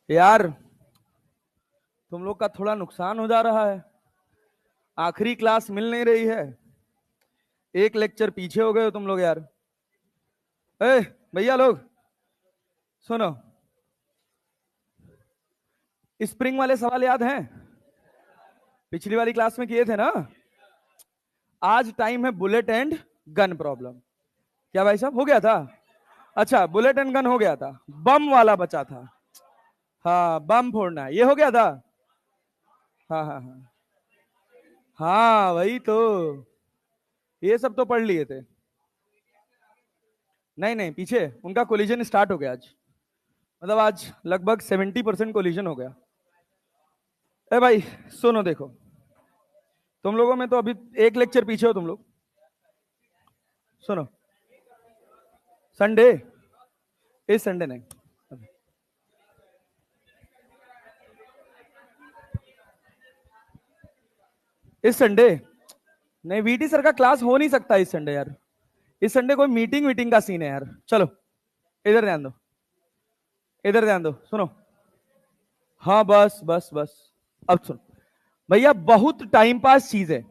यार तुम लोग का थोड़ा नुकसान हो जा रहा है। आखिरी क्लास मिल नहीं रही है। एक लेक्चर पीछे हो गए हो तुम लोग यार। ए भैया लोग सुनो, स्प्रिंग वाले सवाल याद हैं? पिछली वाली क्लास में किए थे ना। आज टाइम है बुलेट एंड गन प्रॉब्लम। क्या भाई साहब हो गया था? अच्छा, बुलेट एंड गन हो गया था, बम वाला बचा था। हाँ, बम फोड़ना है, ये हो गया था। हाँ हाँ हाँ हाँ, वही तो। ये सब तो पढ़ लिए थे। नहीं नहीं, पीछे उनका कोलिजन स्टार्ट हो गया आज। मतलब आज लगभग 70% कोलिजन हो गया। ए भाई सुनो, देखो तुम लोगों में तो अभी एक लेक्चर पीछे हो तुम लोग। सुनो, संडे, इस संडे नहीं, इस संडे नहीं, वीटी सर का क्लास हो नहीं सकता इस संडे यार। इस संडे कोई मीटिंग वीटिंग का सीन है यार। चलो इधर ध्यान दो, इधर ध्यान दो, सुनो। हाँ बस बस बस। अब सुनो भैया, बहुत टाइम पास चीज है।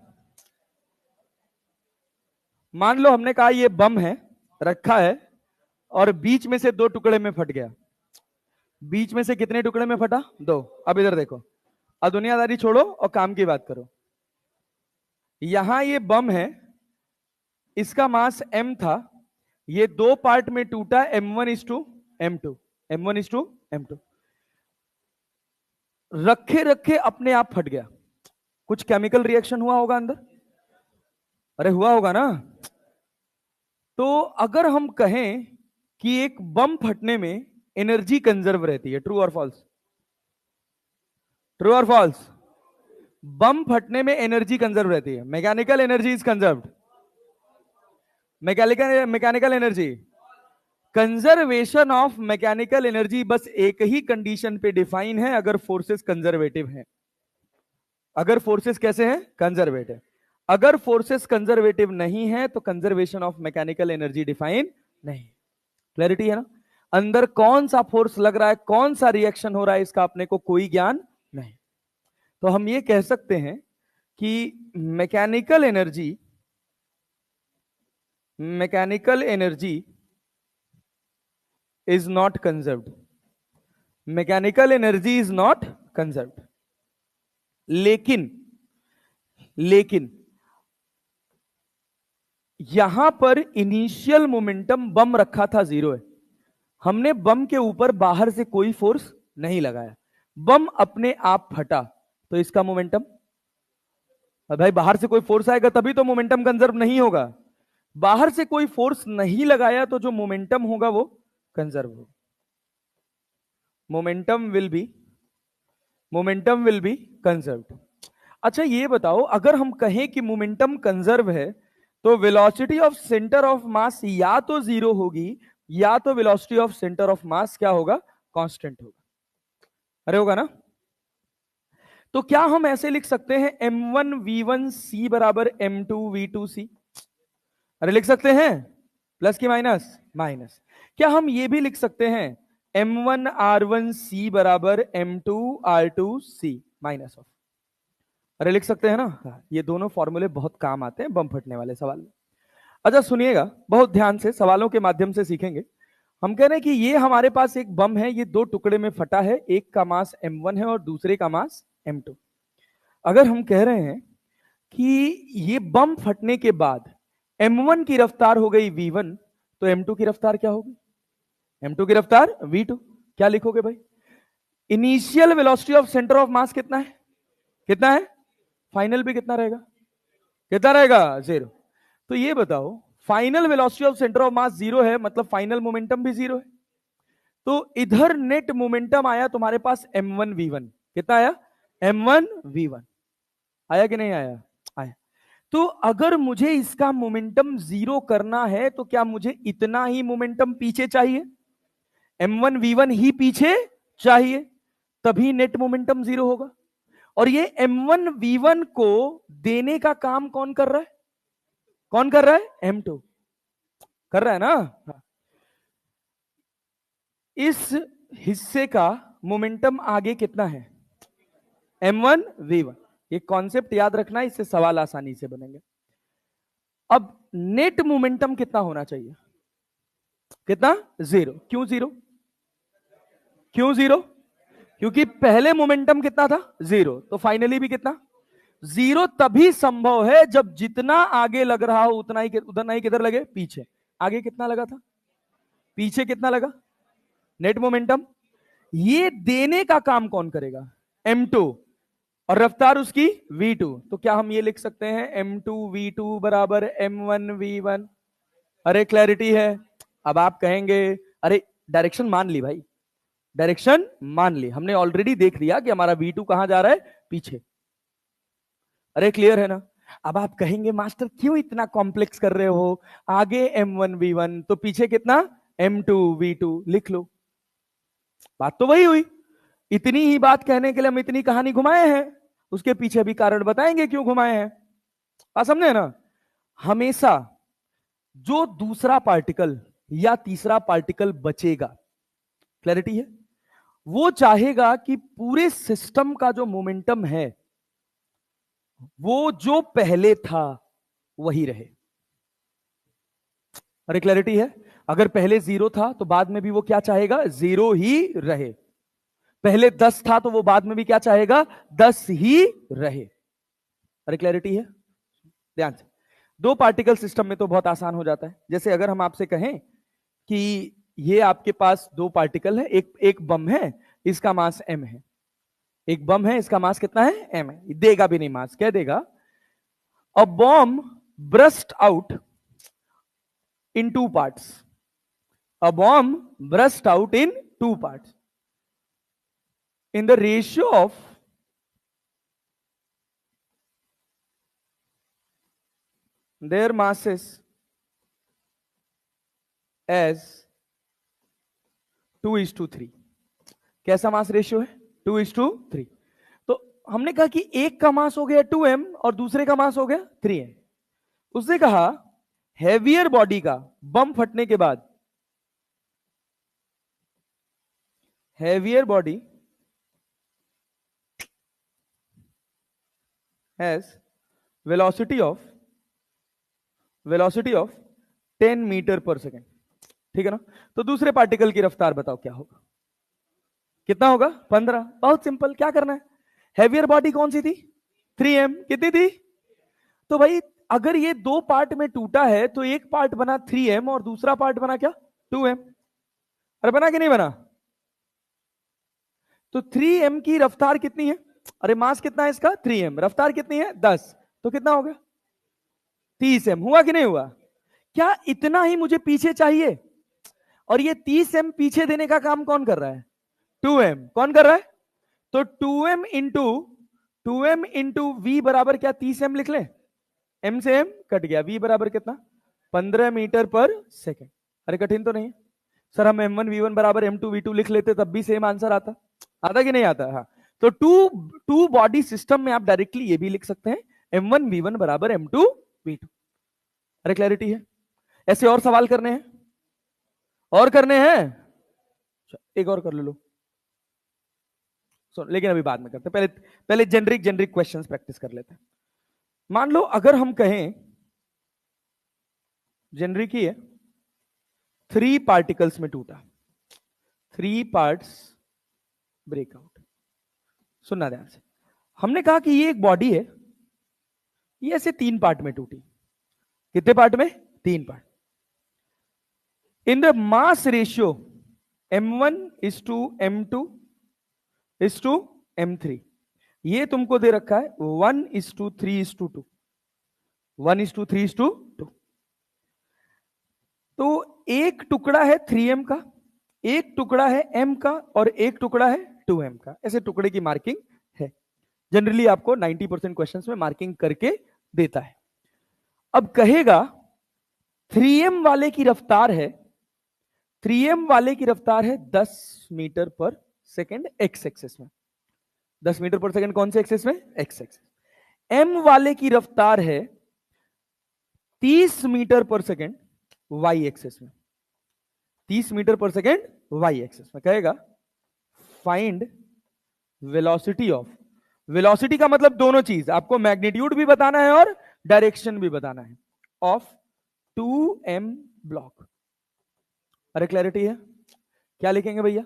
मान लो हमने कहा ये बम है, रखा है, और बीच में से दो टुकड़े में फट गया। बीच में से कितने टुकड़े में फटा? दो। अब इधर देखो, अब दुनियादारी छोड़ो और काम की बात करो। यहां ये बम है, इसका मास m था, ये दो पार्ट में टूटा, m1:m2, m1:m2। रखे रखे अपने आप फट गया। कुछ केमिकल रिएक्शन हुआ होगा अंदर। अरे हुआ होगा ना। तो अगर हम कहें कि एक बम फटने में एनर्जी कंजर्व रहती है, ट्रू और फॉल्स? ट्रू और फॉल्स? बम फटने में एनर्जी कंजर्व रहती है, mechanical energy is conserved. Mechanical mechanical energy, conservation of mechanical energy बस एक ही कंडीशन पे डिफाइन है, अगर फोर्सेस कंजर्वेटिव हैं। अगर फोर्सेस कैसे हैं? कंजर्वेटिव। अगर फोर्सेस कंजर्वेटिव नहीं है तो conservation of mechanical energy define नहीं। क्लैरिटी है ना? अंदर कौन सा फोर्स लग रहा है, कौन सा रिएक्शन हो रहा है, इसका अपने को कोई ज्ञान नहीं। तो हम ये कह सकते हैं कि mechanical energy, mechanical energy is not conserved. Mechanical energy is not conserved. लेकिन लेकिन यहां पर इनिशियल मोमेंटम बम रखा था 0 है। हमने बम के ऊपर बाहर से कोई फोर्स नहीं लगाया, बम अपने आप फटा, तो इसका मोमेंटम, भाई बाहर से कोई फोर्स आएगा तभी तो मोमेंटम कंजर्व नहीं होगा। बाहर से कोई फोर्स नहीं लगाया तो जो मोमेंटम होगा वो कंजर्व होगा। Momentum will be, momentum will be conserved. अच्छा ये बताओ, अगर हम कहें कि मोमेंटम कंजर्व है तो वेलोसिटी ऑफ सेंटर ऑफ मास या तो 0 होगी, या तो वेलोसिटी ऑफ सेंटर ऑफ मास क्या होगा? कांस्टेंट होगा। अरे होगा ना? तो क्या हम ऐसे लिख सकते हैं m1v1c बराबर m2v2c? अरे लिख सकते हैं, प्लस की माइनस? माइनस। क्या हम ये भी लिख सकते हैं m1r1c बराबर m2r2c माइनस ऑफ? अरे लिख सकते हैं ना। हाँ, ये दोनों फॉर्मूले बहुत काम आते हैं बम फटने वाले सवाल में। अच्छा सुनिएगा बहुत ध्यान से, सवालों के माध्यम से सीखेंगे। हम कह रहे हैं कि ये हमारे पास एक बम है, ये दो टुकड़े में फटा है, एक का मास m1 है और दूसरे का मास m2। अगर हम कह रहे हैं कि ये बम फटने के बाद m1 की रफ्तार हो गई v1, तो m2 की रफ्तार क्या होगी? m2 की रफ्तार v2। क्या लिखोगे भाई? Initial velocity of center of मास कितना है? कितना है? फाइनल भी कितना रहेगा? कितना रहेगा? 0। तो ये बताओ, final velocity of center of मास 0 है, मतलब फाइनल मोमेंटम भी 0 है। तो इधर नेट मोमेंटम आया तुम्हारे पास m1v1। कितना आया? m1v1 आया कि नहीं आया? आया। तो अगर मुझे इसका मोमेंटम 0 करना है तो क्या मुझे इतना ही मोमेंटम पीछे चाहिए? m1v1 ही पीछे चाहिए, तभी नेट मोमेंटम 0 होगा। और ये m1v1 को देने का काम कौन कर रहा है? कौन कर रहा है? m2 कर रहा है ना। हाँ। इस हिस्से का मोमेंटम आगे कितना है, m1 v1। ये कॉन्सेप्ट याद रखना, इससे सवाल आसानी से बनेंगे। अब नेट मोमेंटम कितना होना चाहिए, कितना, 0। क्यों 0, क्यों 0? क्योंकि पहले मोमेंटम कितना था, 0, तो फाइनली भी कितना, 0 तभी संभव है जब जितना आगे लग रहा हो उतना ही किधर लगे, पीछे। आगे कितना लगा था, पीछे कितना लगा, नेट मोमेंटम। ये देने का काम कौन करेगा, m2, और रफ्तार उसकी v2। तो क्या हम ये लिख सकते हैं m2 v2 बराबर m1 v1? अरे क्लैरिटी है। अब आप कहेंगे अरे डायरेक्शन मान ली भाई, डायरेक्शन मान ली, हमने ऑलरेडी देख लिया कि हमारा v2 कहां जा रहा है, पीछे। अरे क्लियर है ना। अब आप कहेंगे मास्टर क्यों इतना कॉम्प्लेक्स कर रहे हो, आगे m1 v1 तो पीछे कितना, m2 v2, लिख लो। बात तो वही हुई। इतनी ही बात कहने के लिए हम इतनी कहानी घुमाए हैं, उसके पीछे भी कारण बताएंगे क्यों घुमाए हैं। बात समझे ना। हमेशा जो दूसरा पार्टिकल या तीसरा पार्टिकल बचेगा, क्लैरिटी है, वो चाहेगा कि पूरे सिस्टम का जो मोमेंटम है वो जो पहले था वही रहे। अरे क्लैरिटी है। अगर पहले 0 था तो बाद में भी वो क्या चाहेगा, 0 ही रहे। पहले 10 था तो वो बाद में भी क्या चाहेगा, 10 ही रहे। अरे क्लैरिटी है। ध्यान से, दो पार्टिकल सिस्टम में तो बहुत आसान हो जाता है। जैसे अगर हम आपसे कहें कि ये आपके पास दो पार्टिकल है, एक बम है, इसका मास m है, एक बम है, इसका मास कितना है, m है। देगा भी नहीं मास, क्या देगा, a bomb burst out in 2 parts, a bomb burst out in 2 parts in the ratio of their masses as 2:3। कैसा मास रेशियो है, 2:3। तो हमने कहा कि एक का मास हो गया 2m और दूसरे का मास हो गया 3m। उसने कहा हैवियर बॉडी का बम फटने के बाद, heavier body has velocity of 10 metre per second, ठीक है ना। तो दूसरे पार्टिकल की रफ्तार बताओ क्या होगा, कितना होगा, 15। बहुत सिंपल, क्या करना है, हैवियर बॉडी कौन सी थी, 3m, कितनी थी। तो भाई अगर ये दो पार्ट में टूटा है तो एक पार्ट बना 3m और दूसरा पार्ट बना क्या, 2m। अरे बना कि नहीं बना। तो 3m की रफ्तार कितनी है, अरे मास कितना है इसका, 3m, रफ्तार कितनी है, 10, तो कितना हो गया, 30m। हुआ कि नहीं हुआ। क्या इतना ही मुझे पीछे चाहिए, और ये 30m पीछे देने का काम कौन कर रहा है, 2m। कौन कर रहा है, तो 2m इंटू v बराबर क्या, 30m लिख ले, m से m कट गया, v बराबर कितना, 15 मीटर पर सेकेंड। अरे कठिन तो नहीं है सर, हम m1 v1 बराबर m2 v2 लिख लेते तब भी सेम आंसर आता, आता कि नहीं आता। हाँ, तो टू बॉडी सिस्टम में आप डायरेक्टली ये भी लिख सकते हैं m1 v1 बराबर m2 v2। अरे क्लैरिटी है। ऐसे और सवाल करने हैं, और करने हैं, एक और कर लो। लेकिन अभी बाद में करते हैं, पहले जेनरिक क्वेश्चंस प्रैक्टिस कर लेते हैं। मान लो अगर हम कहें, जेनरिक ही है, 3 पार्टिकल्स में टूटा, 3 पार्ट्स ब्रेकआउट। सुनना ध्यान से, हमने कहा कि ये एक बॉडी है, ये ऐसे 3 पार्ट में टूटी। कितने पार्ट में, 3 part. In the mass ratio m1 is to m2 is to m3, ये तुमको दे रखा है 1:3:2, 1:3:2। तो एक टुकड़ा है 3m का, एक टुकड़ा है m का, और एक टुकड़ा है 2m का। ऐसे टुकड़े की मार्किंग है, जनरली आपको 90% क्वेश्चंस में मार्किंग करके देता है। अब कहेगा 3m वाले की रफ्तार है, 3m वाले की रफ्तार है 10 metre per second x access में। 10 मीटर पर सेकेंड कौन से एक्सेस में, एक्स एक्सेस। m वाले की रफ्तार है 30 metre per second Y access में, 30 metre per second Y access में। कहेगा फाइंड वेलोसिटी ऑफ, वेलोसिटी का मतलब दोनों चीज, आपको मैग्नीट्यूड भी बताना है और डायरेक्शन भी बताना है, ऑफ 2m ब्लॉक। अरे क्लैरिटी है? क्या लिखेंगे भैया?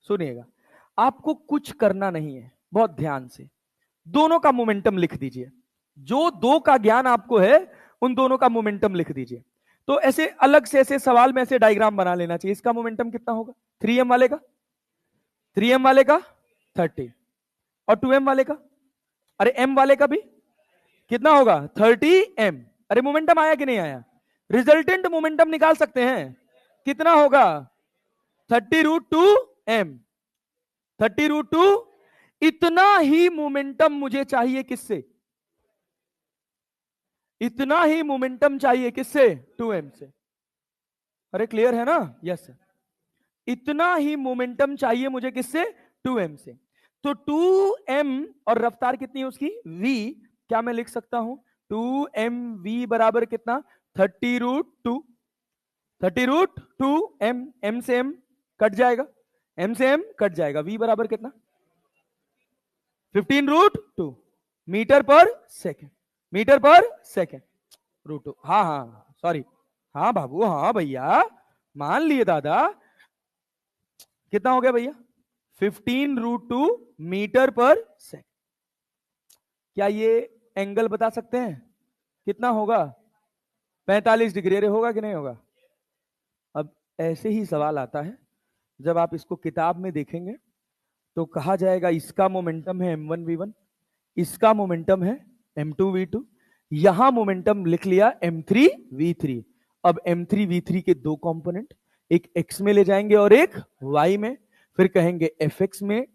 सुनिएगा, आपको कुछ करना नहीं है, बहुत ध्यान से दोनों का मोमेंटम लिख दीजिए। जो दो का ज्ञान आपको है उन दोनों का मोमेंटम लिख दीजिए। तो ऐसे अलग से ऐसे सवाल में ऐसे डायग्राम बना लेना चाहिए। इसका मोमेंटम कितना होगा? 3m वाले का, 3m वाले का 30, और 2m वाले का, अरे m वाले का भी कितना होगा? 30m। अरे मोमेंटम आया कि नहीं आया? रिजल्टेंट मोमेंटम निकाल सकते हैं, कितना होगा? 30√2m, 30√2। इतना ही मोमेंटम मुझे चाहिए किससे? इतना ही मोमेंटम चाहिए किससे? 2m से। अरे क्लियर है ना? Yes sir. इतना ही मोमेंटम चाहिए मुझे किससे? 2m से। तो 2m और रफ्तार कितनी है उसकी? v। क्या मैं लिख सकता हूं 2mv बराबर कितना? 30√2, 30√2m। m से m कट जाएगा, m से m कट जाएगा, v बराबर कितना? 15√2 metre per second, metre per second √2। हाँ हाँ सॉरी, हाँ बाबू, हाँ भैया मान लिए दादा। कितना हो गया भैया? 15√2 मीटर पर सेकेंड। क्या ये एंगल बता सकते हैं कितना होगा? 45 डिग्री। अरे होगा कि नहीं होगा? अब ऐसे ही सवाल आता है, जब आप इसको किताब में देखेंगे तो कहा जाएगा इसका मोमेंटम है m1v1, इसका मोमेंटम है m2v2, यहां मोमेंटम लिख लिया m3v3। अब m3v3 के दो कंपोनेंट, एक x में ले जाएंगे और एक y में, फिर कहेंगे fx में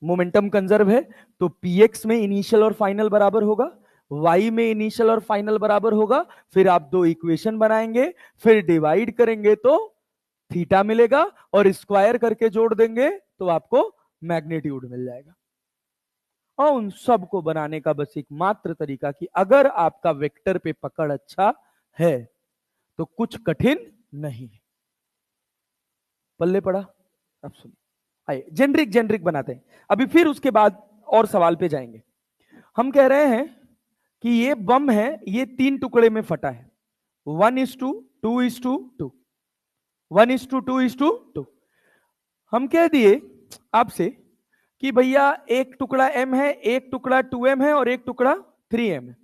मोमेंटम कंजर्व है तो px में इनिशियल और फाइनल बराबर होगा, y में इनिशियल और फाइनल बराबर होगा। फिर आप दो इक्वेशन बनाएंगे, फिर डिवाइड करेंगे तो थीटा मिलेगा, और स्क्वायर करके जोड़ देंगे तो आपको मैग्नीट्यूड मिल जाएगा। और उन सब को बनाने का बस एक मात्र तरीका कि अगर आपका वेक्टर पे पकड़ अच्छा है तो कुछ कठिन नहीं है। पल्ले पड़ा? अब सुनिए, आइए जेनरिक जेनरिक बनाते हैं, अभी फिर उसके बाद और सवाल पे जाएंगे। हम कह रहे हैं कि ये बम है, ये 3 टुकड़े में फटा है, 1:2:2:2, 1:2:2:2। हम कह दिए आपसे कि भैया एक टुकड़ा m है, एक टुकड़ा 2m है और एक टुकड़ा 3m है,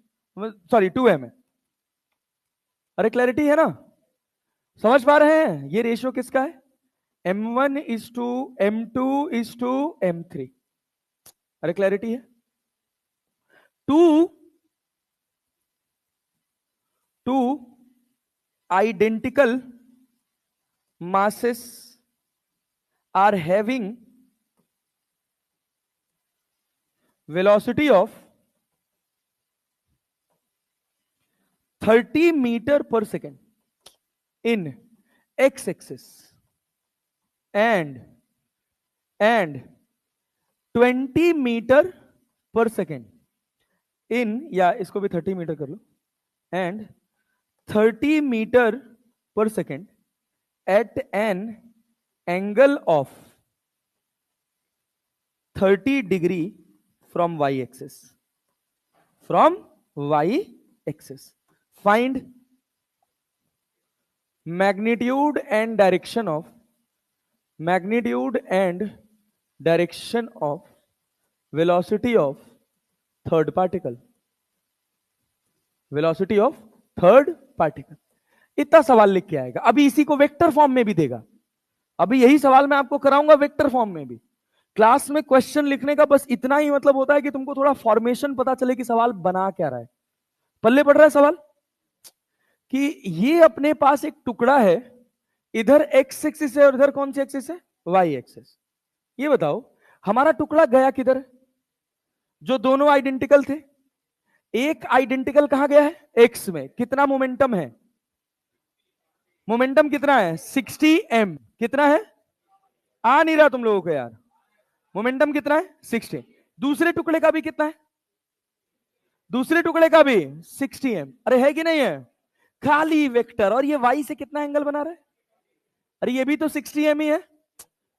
सॉरी 2m है। अरे क्लैरिटी है ना? समझ पा रहे हैं ये रेशियो किसका है? m1:m2:m3। अरे क्लैरिटी है? Two identical masses are having velocity of 30 meter per second in x-axis and 20 meter per second in, या इसको भी 30 मीटर कर लो, and 30 meter per second at an angle of 30 degree from y-axis, from y-axis. Find magnitude and direction of velocity of third particle, velocity of third particle. इतना सवाल लिख के आएगा। अभी इसी को वेक्टर फॉर्म में भी देगा, अभी यही सवाल मैं आपको कराऊंगा वेक्टर फॉर्म में भी। क्लास में क्वेश्चन लिखने का बस इतना ही मतलब होता है कि तुमको थोड़ा फॉर्मेशन पता चले कि सवाल बना क्या रहा है। पल्ले पड़ रहा है सवाल कि ये अपने पास एक टुकड़ा है, इधर एक्स एक्सिस है और इधर कौन सी एक्सिस है? Y axis. ये बताओ हमारा टुकड़ा गया किधर? जो दोनों आइडेंटिकल थे, एक आइडेंटिकल कहां गया है? एक्स में। कितना मोमेंटम है? मोमेंटम कितना है? 60m। कितना है? आ नहीं रहा तुम लोगों को यार। मोमेंटम कितना है? 60। दूसरे टुकड़े का भी कितना है? दूसरे टुकड़े का भी 60m। अरे है कि नहीं है? खाली वेक्टर, और ये y से कितना एंगल बना रहा है? अरे ये भी तो 60m ही है,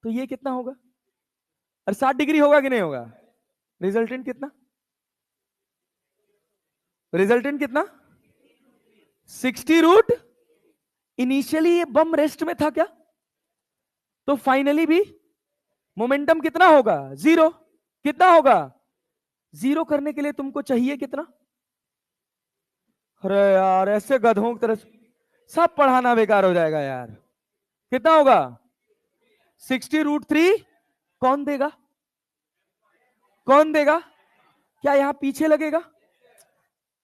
तो ये कितना होगा? और 60 डिग्री होगा कि नहीं होगा? रिजल्टेंट कितना? रिजल्टेंट कितना? 60 रूट। इनिशियली ये बम रेस्ट में था क्या? तो फाइनली भी मोमेंटम कितना होगा? जीरो। कितना होगा? जीरो करने के लिए तुमको चाहिए कितना? अरे यार ऐसे गधों की तरह सब पढ़ाना बेकार हो जाएगा यार। कितना होगा? 60 रूट 3। कौन देगा? कौन देगा? क्या यहां पीछे लगेगा?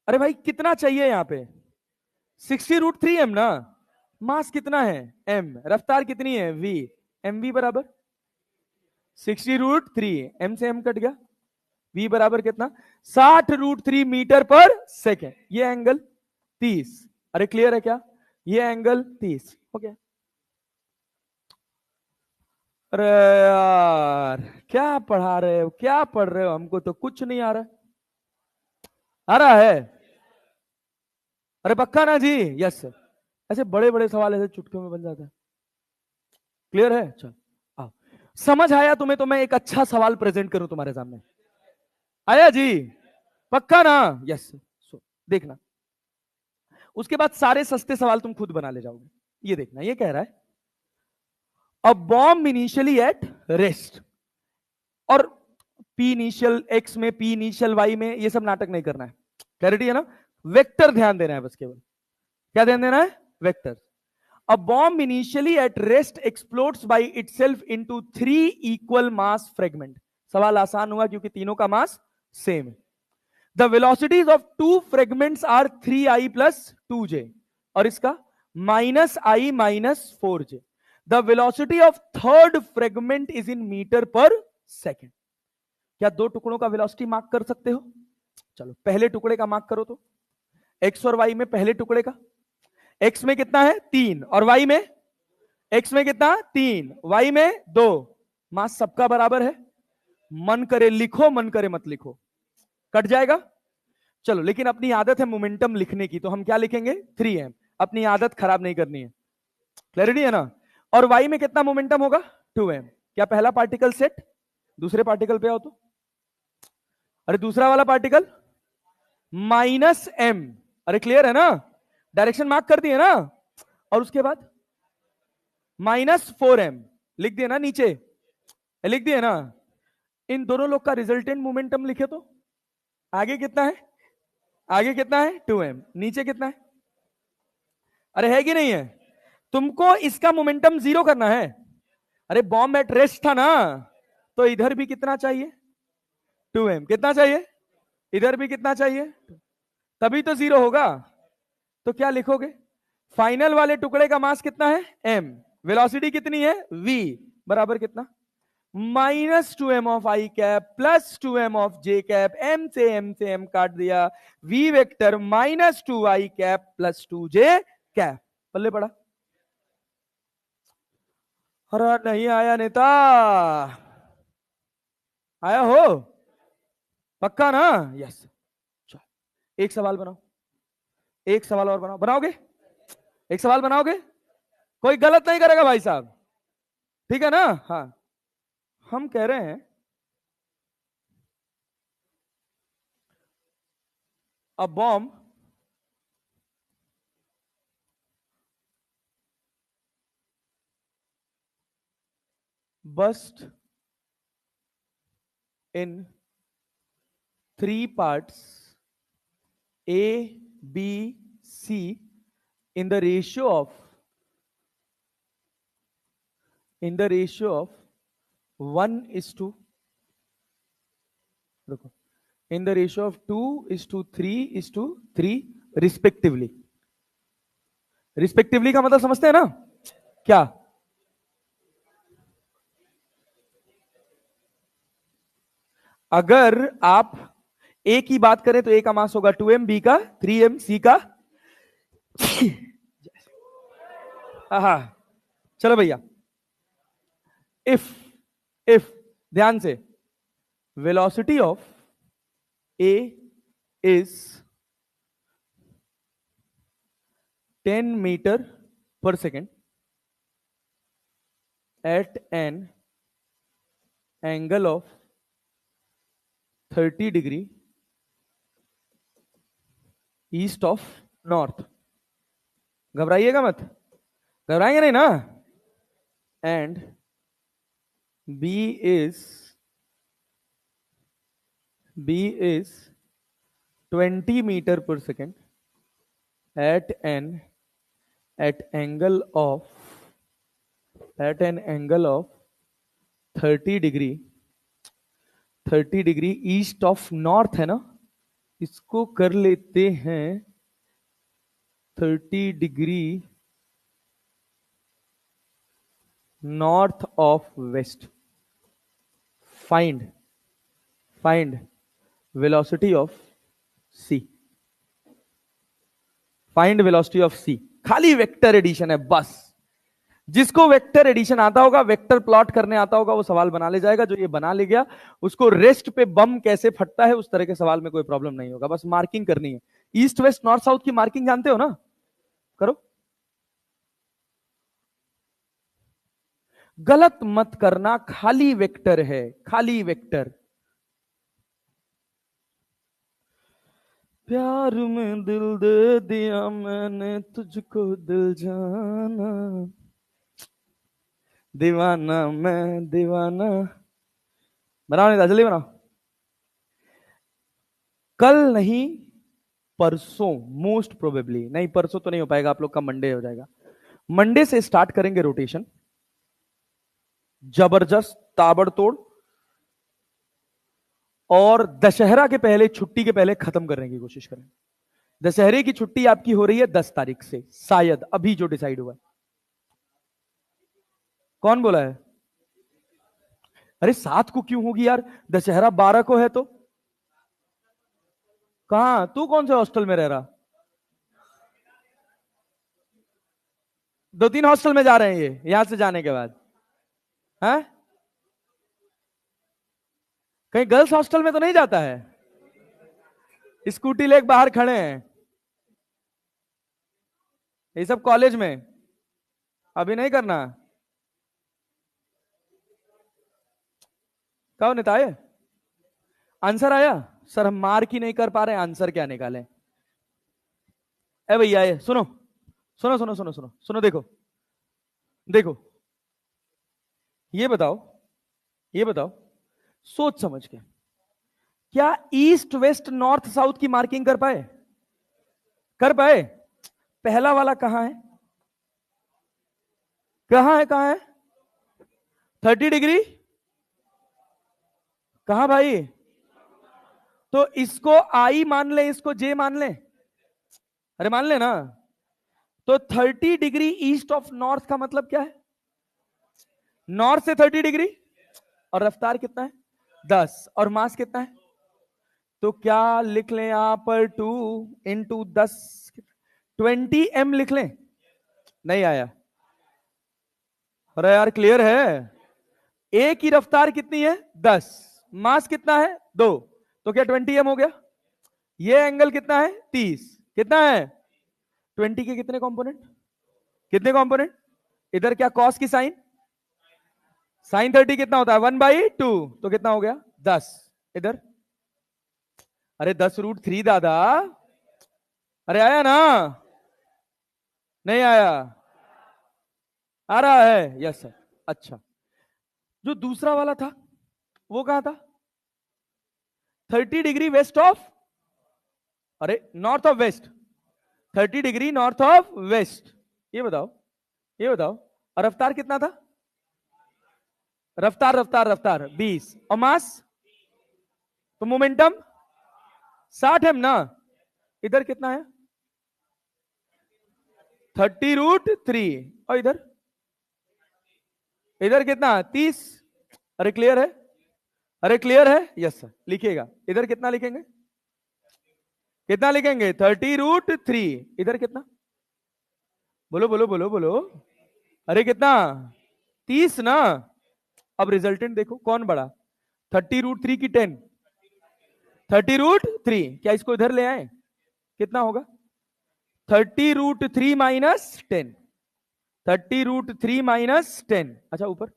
अरे भाई कितना चाहिए यहां पे? 60 रूट 3 एम ना। मास कितना है? एम। रफ्तार कितनी है? वी। एम वी बराबर 60 रूट 3। एम से एम कट गया। वी बराबर कितना? 60 रूट 3 मीटर पर सेकेंड। ये एंगल 30। अरे क्लियर है क्या? ये एंगल 30 हो गया। अरे यार क्या पढ़ा रहे हो? क्या पढ़ रहे हो? हमको तो कुछ नहीं आ रहा। आ रहा है? अरे पक्का ना जी? Yes sir. ऐसे बड़े बड़े सवाल ऐसे चुटकियों में बन जाता है। क्लियर है? चल आओ। समझ आया तुम्हें तो मैं एक अच्छा सवाल प्रेजेंट करूं तुम्हारे सामने। आया जी? पक्का ना? यस। सो देखना, उसके बाद सारे सस्ते सवाल तुम खुद बना ले जाओगे। ये देखना, ये कह रहा है a bomb initially at rest. और पी इनिशियल एक्स में, पी इनिशियल वाई में, ये सब नाटक नहीं करना है। क्लैरिटी है ना? वेक्टर ध्यान देना है बस केवल। क्या ध्यान देना है? Vector. A bomb initially at rest explodes by itself into 3 equal mass fragment। सवाल आसान हुआ क्योंकि तीनों का मास सेम है। The velocities of two fragments are 3i plus 2j। और इसका -i - 4j। The velocity of third fragment is in meter per second। क्या दो टुकड़ों का वेलोसिटी मार्क कर सकते हो? चलो पहले टुकड़े का मार्क करो तो। एक्स और वाई में पहले टुकड़े का। एक्स में कितना है? 3। और वाई में? एक्स में कितना? 3। वाई में 2। मास सबका बराबर है। मन करे लिखो, मन करे मत लिखो, कट जाएगा। चलो लेकिन अपनी आदत है मोमेंटम लिखने की, तो हम क्या लिखेंगे? 3m। अपनी आदत खराब नहीं करनी है। क्लैरिटी है ना? और वाई में कितना मोमेंटम होगा? 2m। क्या पहला पार्टिकल सेट? दूसरे पार्टिकल पे आओ तो। अरे दूसरा वाला पार्टिकल -m। अरे क्लियर है ना? डायरेक्शन मार्क कर दिए ना? और उसके बाद -4m लिख दिए ना नीचे? लिख दिए ना? इन दोनों लोग का रिजल्टेंट मोमेंटम लिखे तो आगे कितना है? आगे कितना है? 2m। नीचे कितना है? अरे है कि नहीं है? तुमको इसका मोमेंटम जीरो करना है। अरे बॉम्ब एट रेस्ट था ना, तो इधर भी कितना चाहिए? 2m। कितना चाहिए? इधर भी कितना चाहिए? तभी तो जीरो होगा। तो क्या लिखोगे? फाइनल वाले टुकड़े का मास कितना है? m। वेलोसिटी कितनी है? v। बराबर कितना? -2m of i cap +2m of j cap. m से m काट दिया। v vector -2i cap +2j cap. पल्ले पड़ा? अरे नहीं आया नेता? आया हो? पक्का ना? यस। चल एक सवाल बनाओ। एक सवाल और बनाओ। बनाओगे? एक सवाल बनाओगे? कोई गलत नहीं करेगा भाई साहब, ठीक है ना? हाँ। हम कह रहे हैं a bomb burst in 3 parts A, B, C in the ratio of 1:, देखो, in the ratio of 2:3:3 respectively. Respectively का मतलब समझते हैं ना? क्या? अगर आप ए की बात करें तो ए का मास होगा 2m, बी का 3m, सी का हाँ। चलो भैया, इफ इफ ध्यान से, velocity of A is 10 metre per second at an angle of 30 degree east of north. घबराइएगा मत, घबराएंगे नहीं ना। And B is 20 meter per second at an angle of 30 degree east of north है ना, इसको कर लेते हैं 30 degree north of west. Find velocity of C. Find velocity of C, खाली वेक्टर एडिशन है बस। जिसको वेक्टर एडिशन आता होगा, वेक्टर प्लॉट करने आता होगा, वो सवाल बना ले जाएगा। जो ये बना ले गया उसको रेस्ट पे बम कैसे फटता है उस तरह के सवाल में कोई प्रॉब्लम नहीं होगा, बस मार्किंग करनी है। ईस्ट वेस्ट नॉर्थ साउथ की मार्किंग जानते हो ना, करो। गलत मत करना, खाली वेक्टर है, खाली वेक्टर। प्यार में दिल दे दिया मैंने तुझको दिल जाना, दीवाना मैं दीवाना। बनाओ नहीं, जल्दी बनाओ। कल नहीं परसों, मोस्ट प्रोबेबली नहीं, परसों तो नहीं हो पाएगा, आप लोग का मंडे हो जाएगा। मंडे से स्टार्ट करेंगे रोटेशन, जबरदस्त ताबड़तोड़, और दशहरा के पहले, छुट्टी के पहले खत्म करने की कोशिश करें। दशहरे की छुट्टी आपकी हो रही है 10 तारीख से, शायद अभी जो डिसाइड हुआ है। कौन बोला है? अरे 7 को क्यों होगी यार, दशहरा 12 को है तो। कहां तू, कौन से हॉस्टल में रह रहा? 2-3 हॉस्टल में जा रहे हैं ये यहां से जाने के बाद, हैं? कहीं गर्ल्स हॉस्टल में तो नहीं जाता है? स्कूटी लेके बाहर खड़े हैं ये सब कॉलेज में। अभी नहीं करना। कहो नेता है, आंसर आया? सर हम मार्क ही नहीं कर पा रहे, आंसर क्या निकालें? ए भैया ये सुनो सुनो सुनो सुनो सुनो सुनो, देखो देखो, ये बताओ सोच समझ के, क्या ईस्ट वेस्ट नॉर्थ साउथ की मार्किंग कर पाए? कर पाए? पहला वाला कहां है, कहां है, कहां है? 30 डिग्री कहां भाई? तो इसको आई मान ले, इसको जे मान ले। अरे मान ले ना। तो 30 डिग्री ईस्ट ऑफ नॉर्थ का मतलब क्या है? नॉर्थ से 30 डिग्री, और रफ्तार कितना है? 10, और मास कितना है? तो क्या लिख लें यहां पर 2 इंटू 10, 20 m लिख लें? नहीं आया? अरे यार क्लियर है? ए की रफ्तार कितनी है? 10, मास कितना है? 2, तो क्या 20 m हो गया? ये एंगल कितना है? 30, कितना है? 20 के कितने कंपोनेंट? कितने कंपोनेंट? इधर क्या कॉस की साइन, साइन 30 कितना होता है? 1/2, तो कितना हो गया? 10। इधर अरे 10√3 दादा। अरे आया ना? नहीं आया? आ रहा है? Yes sir. अच्छा, जो दूसरा वाला था वो कहां था? 30 डिग्री वेस्ट ऑफ, अरे north of west, 30 degree north of west. ये बताओ, ये बताओ, और रफ्तार कितना था? रफ्तार रफ्तार रफ्तार 20, और मास, तो मोमेंटम 60 m ना। इधर कितना है? 30√3, और इधर, इधर कितना? 30। अरे क्लियर है? अरे क्लियर है? Yes sir. लिखिएगा, इधर कितना लिखेंगे? कितना लिखेंगे? 30√3। इधर कितना? बोलो बोलो बोलो बोलो। अरे कितना? 30 ना। अब रिजल्टेंट देखो कौन बड़ा, 30√3 की 10, 30√3। क्या इसको इधर ले आए? कितना होगा? 30√3 माइनस 10, 30√3 माइनस 10। अच्छा ऊपर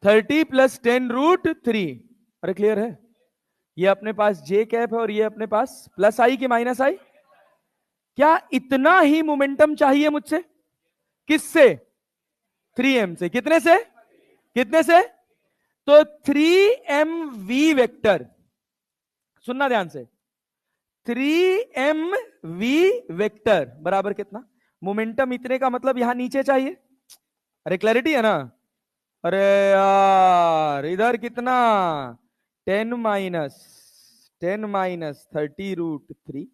30 प्लस 10√3। अरे क्लियर है? ये अपने पास जे कैप है और ये अपने पास प्लस आई की माइनस आई। क्या इतना ही मोमेंटम चाहिए मुझसे? किससे? 3m से। कितने से? कितने से? तो 3mv वेक्टर, सुनना ध्यान से, 3mv वेक्टर बराबर कितना? मोमेंटम इतने का मतलब यहां नीचे चाहिए। अरे क्लैरिटी है ना? अरे यार इधर कितना? 10 माइनस 30√3,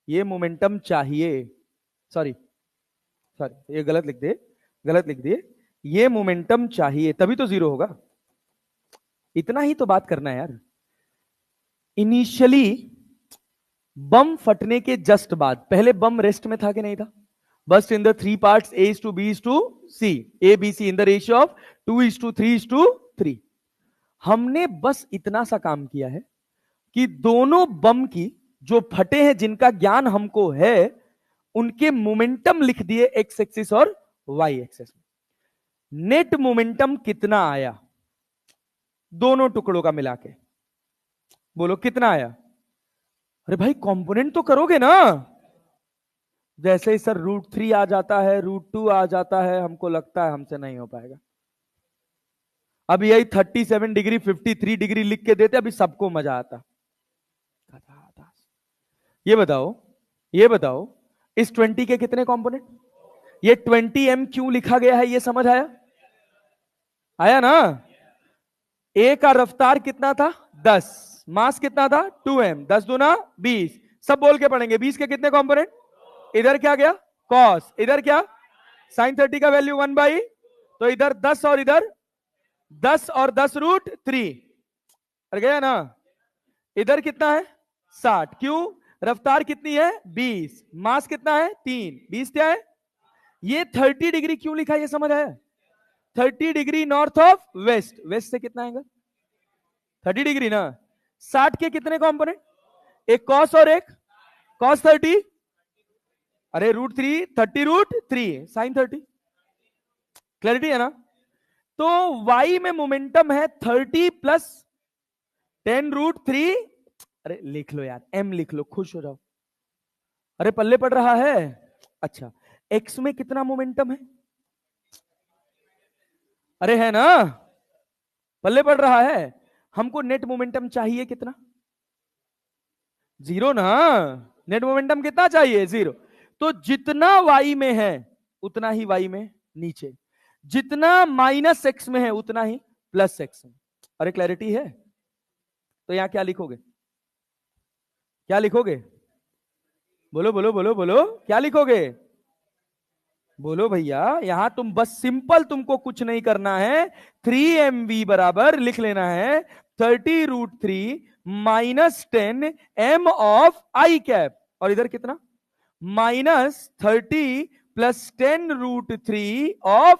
ये मोमेंटम चाहिए। सॉरी सॉरी, ये गलत लिख दिए, गलत लिख दिए। ये मोमेंटम चाहिए तभी तो जीरो होगा। इतना ही तो बात करना है यार। इनिशियली बम फटने के जस्ट बाद, पहले बम रेस्ट में था कि नहीं था? Burst in the 3 parts A:B:C, ABC in the ratio of 2:3:3। हमने बस इतना सा काम किया है कि दोनों बम की जो फटे हैं, जिनका ज्ञान हमको है, उनके मोमेंटम लिख दिए एक्स एक्सिस और वाई एक्सिस में। नेट मोमेंटम कितना आया दोनों टुकड़ों का मिला के? बोलो कितना आया? अरे भाई कंपोनेंट तो करोगे ना। जैसे ही सर √3 आ जाता है, √2 आ जाता है, हमको लगता है हमसे नहीं हो पाएगा। अब यही 37 डिग्री 53 डिग्री लिख के देते, अभी सबको मजा आता। ये बताओ, ये बताओ, इस 20 के कितने कंपोनेंट? ये 20m क्यों लिखा गया है, ये समझ आया? आया ना? ए का रफ्तार कितना था? 10। मास कितना था? 2m। 10 दूना 20। सब बोल के पढ़ेंगे। 20 के कितने कंपोनेंट? इधर क्या गया? कॉस। इधर क्या? साइन 30 का वैल्यू 1/, तो इधर 10 और इधर 10 और 10√3 अरे गया ना? इधर कितना है? 60। क्यों? रफ्तार कितनी है? 20। मास कितना है? 3। 20 क्या है? ये 30 डिग्री क्यों लिखा, ये समझ आया? 30 degree north of west. West से कितना एंगल? 30 डिग्री ना। 60 के कितने कंपोनेंट? एक कॉस और एक कॉस 30। अरे √3, 30√3 साइन 30। क्लैरिटी है ना? तो y में मोमेंटम है 30 प्लस 10√3। अरे लिख लो यार, m लिख लो, खुश हो जाओ। अरे पल्ले पड़ रहा है। अच्छा, x में कितना मोमेंटम है? अरे है ना, पल्ले पड़ रहा है। हमको नेट मोमेंटम चाहिए कितना? जीरो ना। नेट मोमेंटम कितना चाहिए? जीरो। तो जितना y में है उतना ही y में नीचे, जितना माइनस x में है उतना ही प्लस x में। अरे क्लैरिटी है? तो यहां क्या लिखोगे? क्या लिखोगे? बोलो बोलो बोलो बोलो, क्या लिखोगे? बोलो भैया। यहां तुम बस सिंपल, तुमको कुछ नहीं करना है, 3mv बराबर लिख लेना है 30√3 minus 10m of I cap, और इधर कितना? -30 plus 10√3 of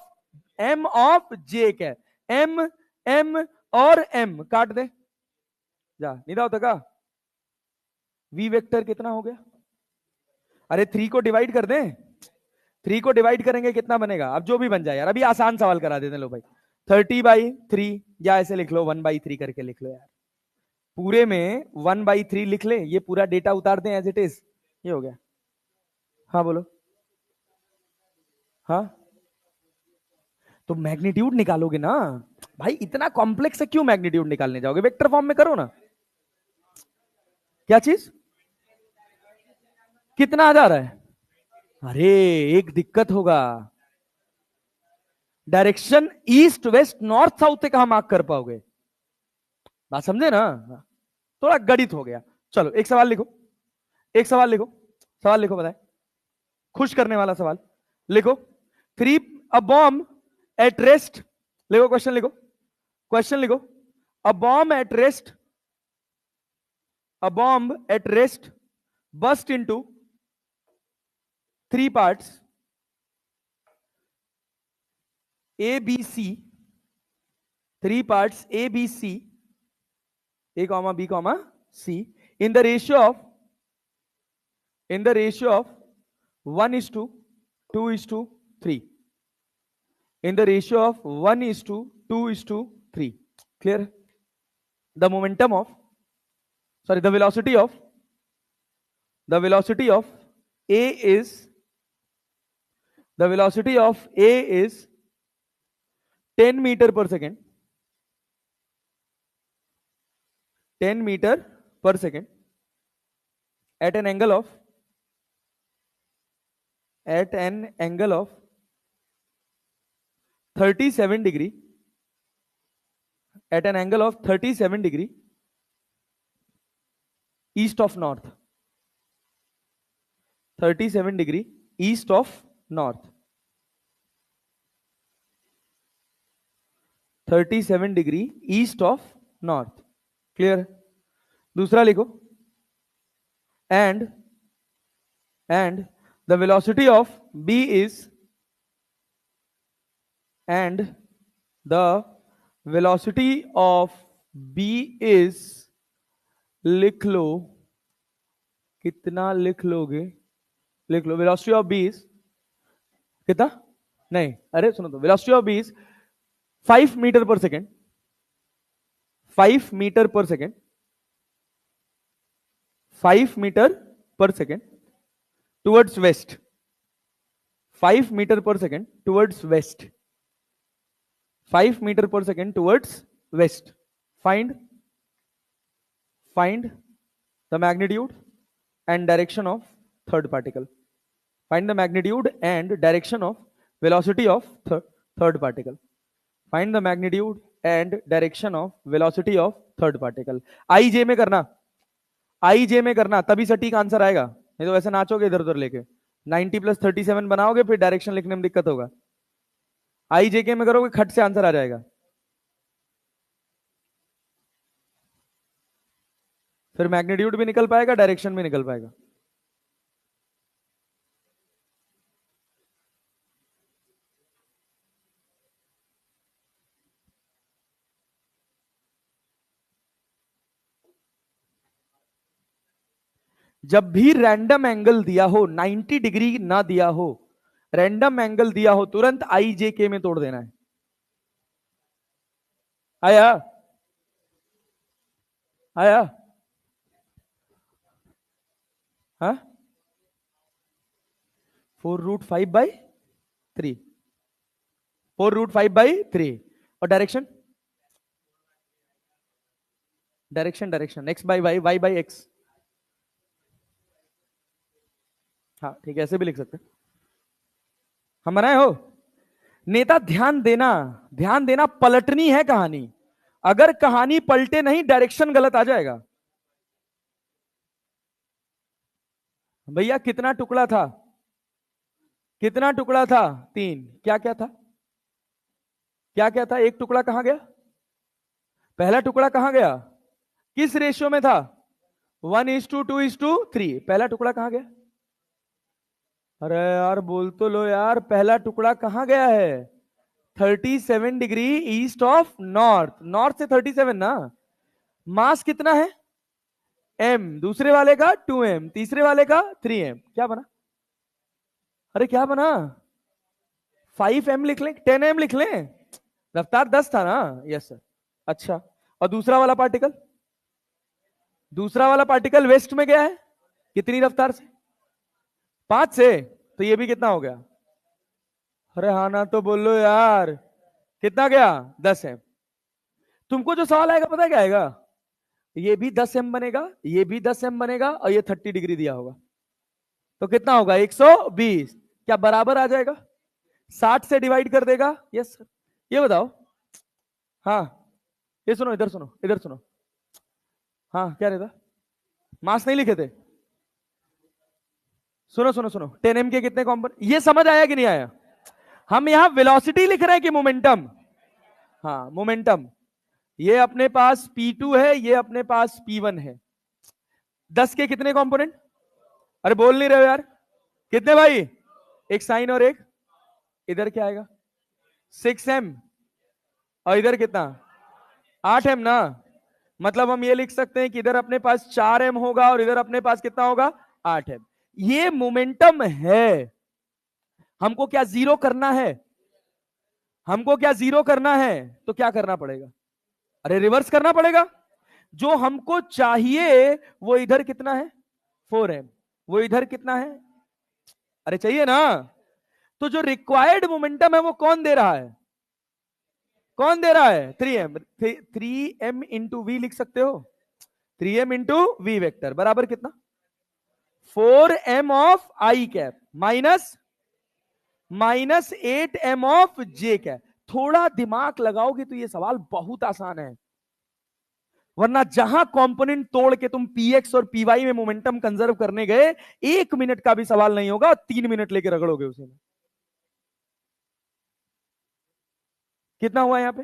m of J cap. m m और m काट दे जा, नहीं होता का? v वेक्टर कितना हो गया? अरे 3 को डिवाइड कर दें। 3 को डिवाइड करेंगे कितना बनेगा? अब जो भी बन जाए यार, अभी आसान सवाल करा देते हैं। लो भाई 30/3, या ऐसे लिख लो 1/3 करके लिख लो यार। पूरे में 1/3 लिख ले, ये पूरा डेटा उतार दें एज इट इज। ये हो गया। हाँ बोलो। हाँ तो मैग्नीट्यूड निकालोगे ना भाई, इतना कॉम्प्लेक्स है क्यों मैग्नीट्यूड निकालने जाओगे? वेक्टर फॉर्म में करो ना। क्या चीज? कितना आ जा रहा है? अरे एक दिक्कत होगा, direction east west north south से कहां मार्क कर पाओगे? बात समझे ना? थोड़ा गणित हो गया। चलो एक सवाल लिखो, एक सवाल लिखो, सवाल लिखो, बताए खुश करने वाला सवाल लिखो। 3 अ बॉम्ब एट रेस्ट, लिखो क्वेश्चन, लिखो क्वेश्चन, लिखो। A bomb at rest, a bomb at rest burst into 3 parts A B C, 3 parts A B C, A comma B comma C, in the ratio of 1:2:3, in the ratio of 1:2 2:3. Clear? The momentum of, sorry, the velocity of A is, the velocity of A is 10 meter per second. 10 meter per second at an angle of 37 degree, at an angle of 37 degree east of north. 37 degree east of north. 37 degree east of north. Clear? दूसरा लिखो. And the velocity of B is, and the velocity of B is, लिख लो. कितना लिख लोगे? लिख लो. velocity of B is कितना? नहीं, अरे सुनो तो. velocity of B is 5 meter per second. 5 meter per second. 5 meter per second towards west. 5 meter per second towards west. 5 meter per second towards west. Find the magnitude and direction of third particle. Find the magnitude and direction of velocity of third particle. Find the magnitude and direction of velocity of third particle. IJ में करना, IJ में करना, तभी सटीक answer आएगा. नहीं तो वैसे नाचोगे इधर उधर लेके. 90 + 37 बनाओगे, फिर डायरेक्शन लिखने में दिक्कत होगा. IJK में करोगे, खट से आंसर आ जाएगा. फिर मैग्नीट्यूड भी निकल पाएगा, डायरेक्शन भी निकल पाएगा. जब भी रैंडम एंगल दिया हो, 90 डिग्री ना दिया हो, रैंडम एंगल दिया हो, तुरंत IJK में तोड़ देना है. आया? हाँ, 4√5/3. 4√5/3. और डायरेक्शन x/y/x. हाँ ठीक है, ऐसे भी लिख सकते हैं. हम बनाए हो. नेता ध्यान देना, पलटनी है कहानी. अगर कहानी पलटे नहीं, डायरेक्शन गलत आ जाएगा. भैया कितना टुकड़ा था? 3. क्या था? एक टुकड़ा कहां गया? पहला टुकड़ा कहां गया? किस रेशियो में था? 1:2:3. पहला टुकड़ा कहां गया? अरे यार बोल तो लो यार, पहला टुकड़ा कहां गया है? 37 degree east of north. North से 37 ना. मास कितना है? m. दूसरे वाले का 2m, तीसरे वाले का 3m. क्या बना? अरे क्या बना? 5m लिख लें, 10m लिख लें. रफ्तार 10 था ना. Yes sir. अच्छा, और दूसरा वाला पार्टिकल वेस्ट में गया है. कितनी रफ्तार से? 5 से. तो ये भी कितना हो गया? अरे हाँ ना, तो बोलो यार. कितना गया? 10m. तुमको जो सवाल आएगा पता है क्या आएगा? ये भी 10m बनेगा, ये भी 10m बनेगा, और ये 30 डिग्री दिया होगा. तो कितना होगा? 120. क्या बराबर आ जाएगा? 60 से डिवाइड कर देगा. Yes sir. ये बताओ. हाँ, ये सुनो, इधर सुनो. हाँ, क्या रहता? मास नहीं लिखे थे. सुनो 10m के कितने कॉम्पोनेंट? ये समझ आया कि नहीं आया? हम यहां वेलोसिटी लिख रहे हैं कि मोमेंटम? हाँ, मोमेंटम. ये अपने पास P2 है, ये अपने पास P1 है. 10 के कितने कंपोनेंट? अरे बोल नहीं रहे हो यार. कितने भाई? एक साइन और एक इधर क्या आएगा? 6m. और इधर कितना? 8m ना. मतलब हम ये लिख सकते हैं कि इधर अपने पास 4m होगा और इधर अपने पास कितना होगा? 8m. ये मोमेंटम है. हमको क्या जीरो करना है? हमको क्या जीरो करना है तो क्या करना पड़ेगा? अरे रिवर्स करना पड़ेगा। जो हमको चाहिए वो इधर कितना है? 4m। वो इधर कितना है? अरे चाहिए ना। तो जो रिक्वायर्ड मोमेंटम है वो कौन दे रहा है? कौन दे रहा है? 3m। 3m इंटू वी लिख सकते हो। 3m इंटू वी वेक्टर बराबर कितना? 4m of I cap minus 8m of J cap. थोड़ा दिमाग लगाओगे तो ये सवाल बहुत आसान है, वरना जहां कंपोनेंट तोड़ के तुम पीएक्स और पीवाई में मोमेंटम कंजर्व करने गए, 1 मिनट का भी सवाल नहीं होगा, 3 मिनट लेके रगड़ोगे उसे में। कितना हुआ यहां पे?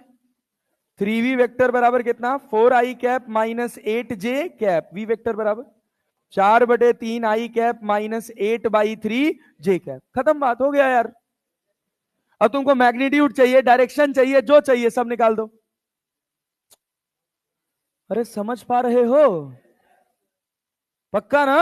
3v वेक्टर बराबर कितना? 4i cap minus 8j cap. V vector बराबर 4/3 i cap minus 8/3 j cap. खत्म, बात हो गया यार। अब तुमको मैग्नीट्यूड चाहिए, डायरेक्शन चाहिए, जो चाहिए सब निकाल दो। अरे समझ पा रहे हो? पक्का ना?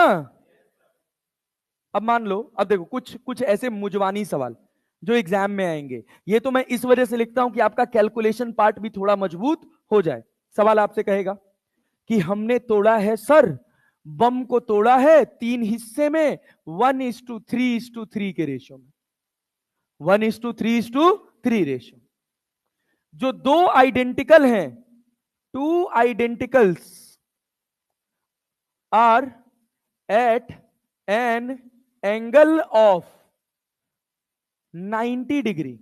अब मान लो, अब देखो कुछ कुछ ऐसे मुजवानी सवाल जो एग्जाम में आएंगे, ये तो मैं इस वजह से लिखता हूं कि आपका कैलकुलेशन पार्ट भी थोड़ा मजबूत हो जाए। सवाल आपसे कहेगा कि हमने तोड़ा है सर, बम को तोड़ा है 3 हिस्से में 1:3:3 के रेशियो में। 1:3:3 रेशियो। जो दो आइडेंटिकल हैं, two identicals are at an angle of 90 degree.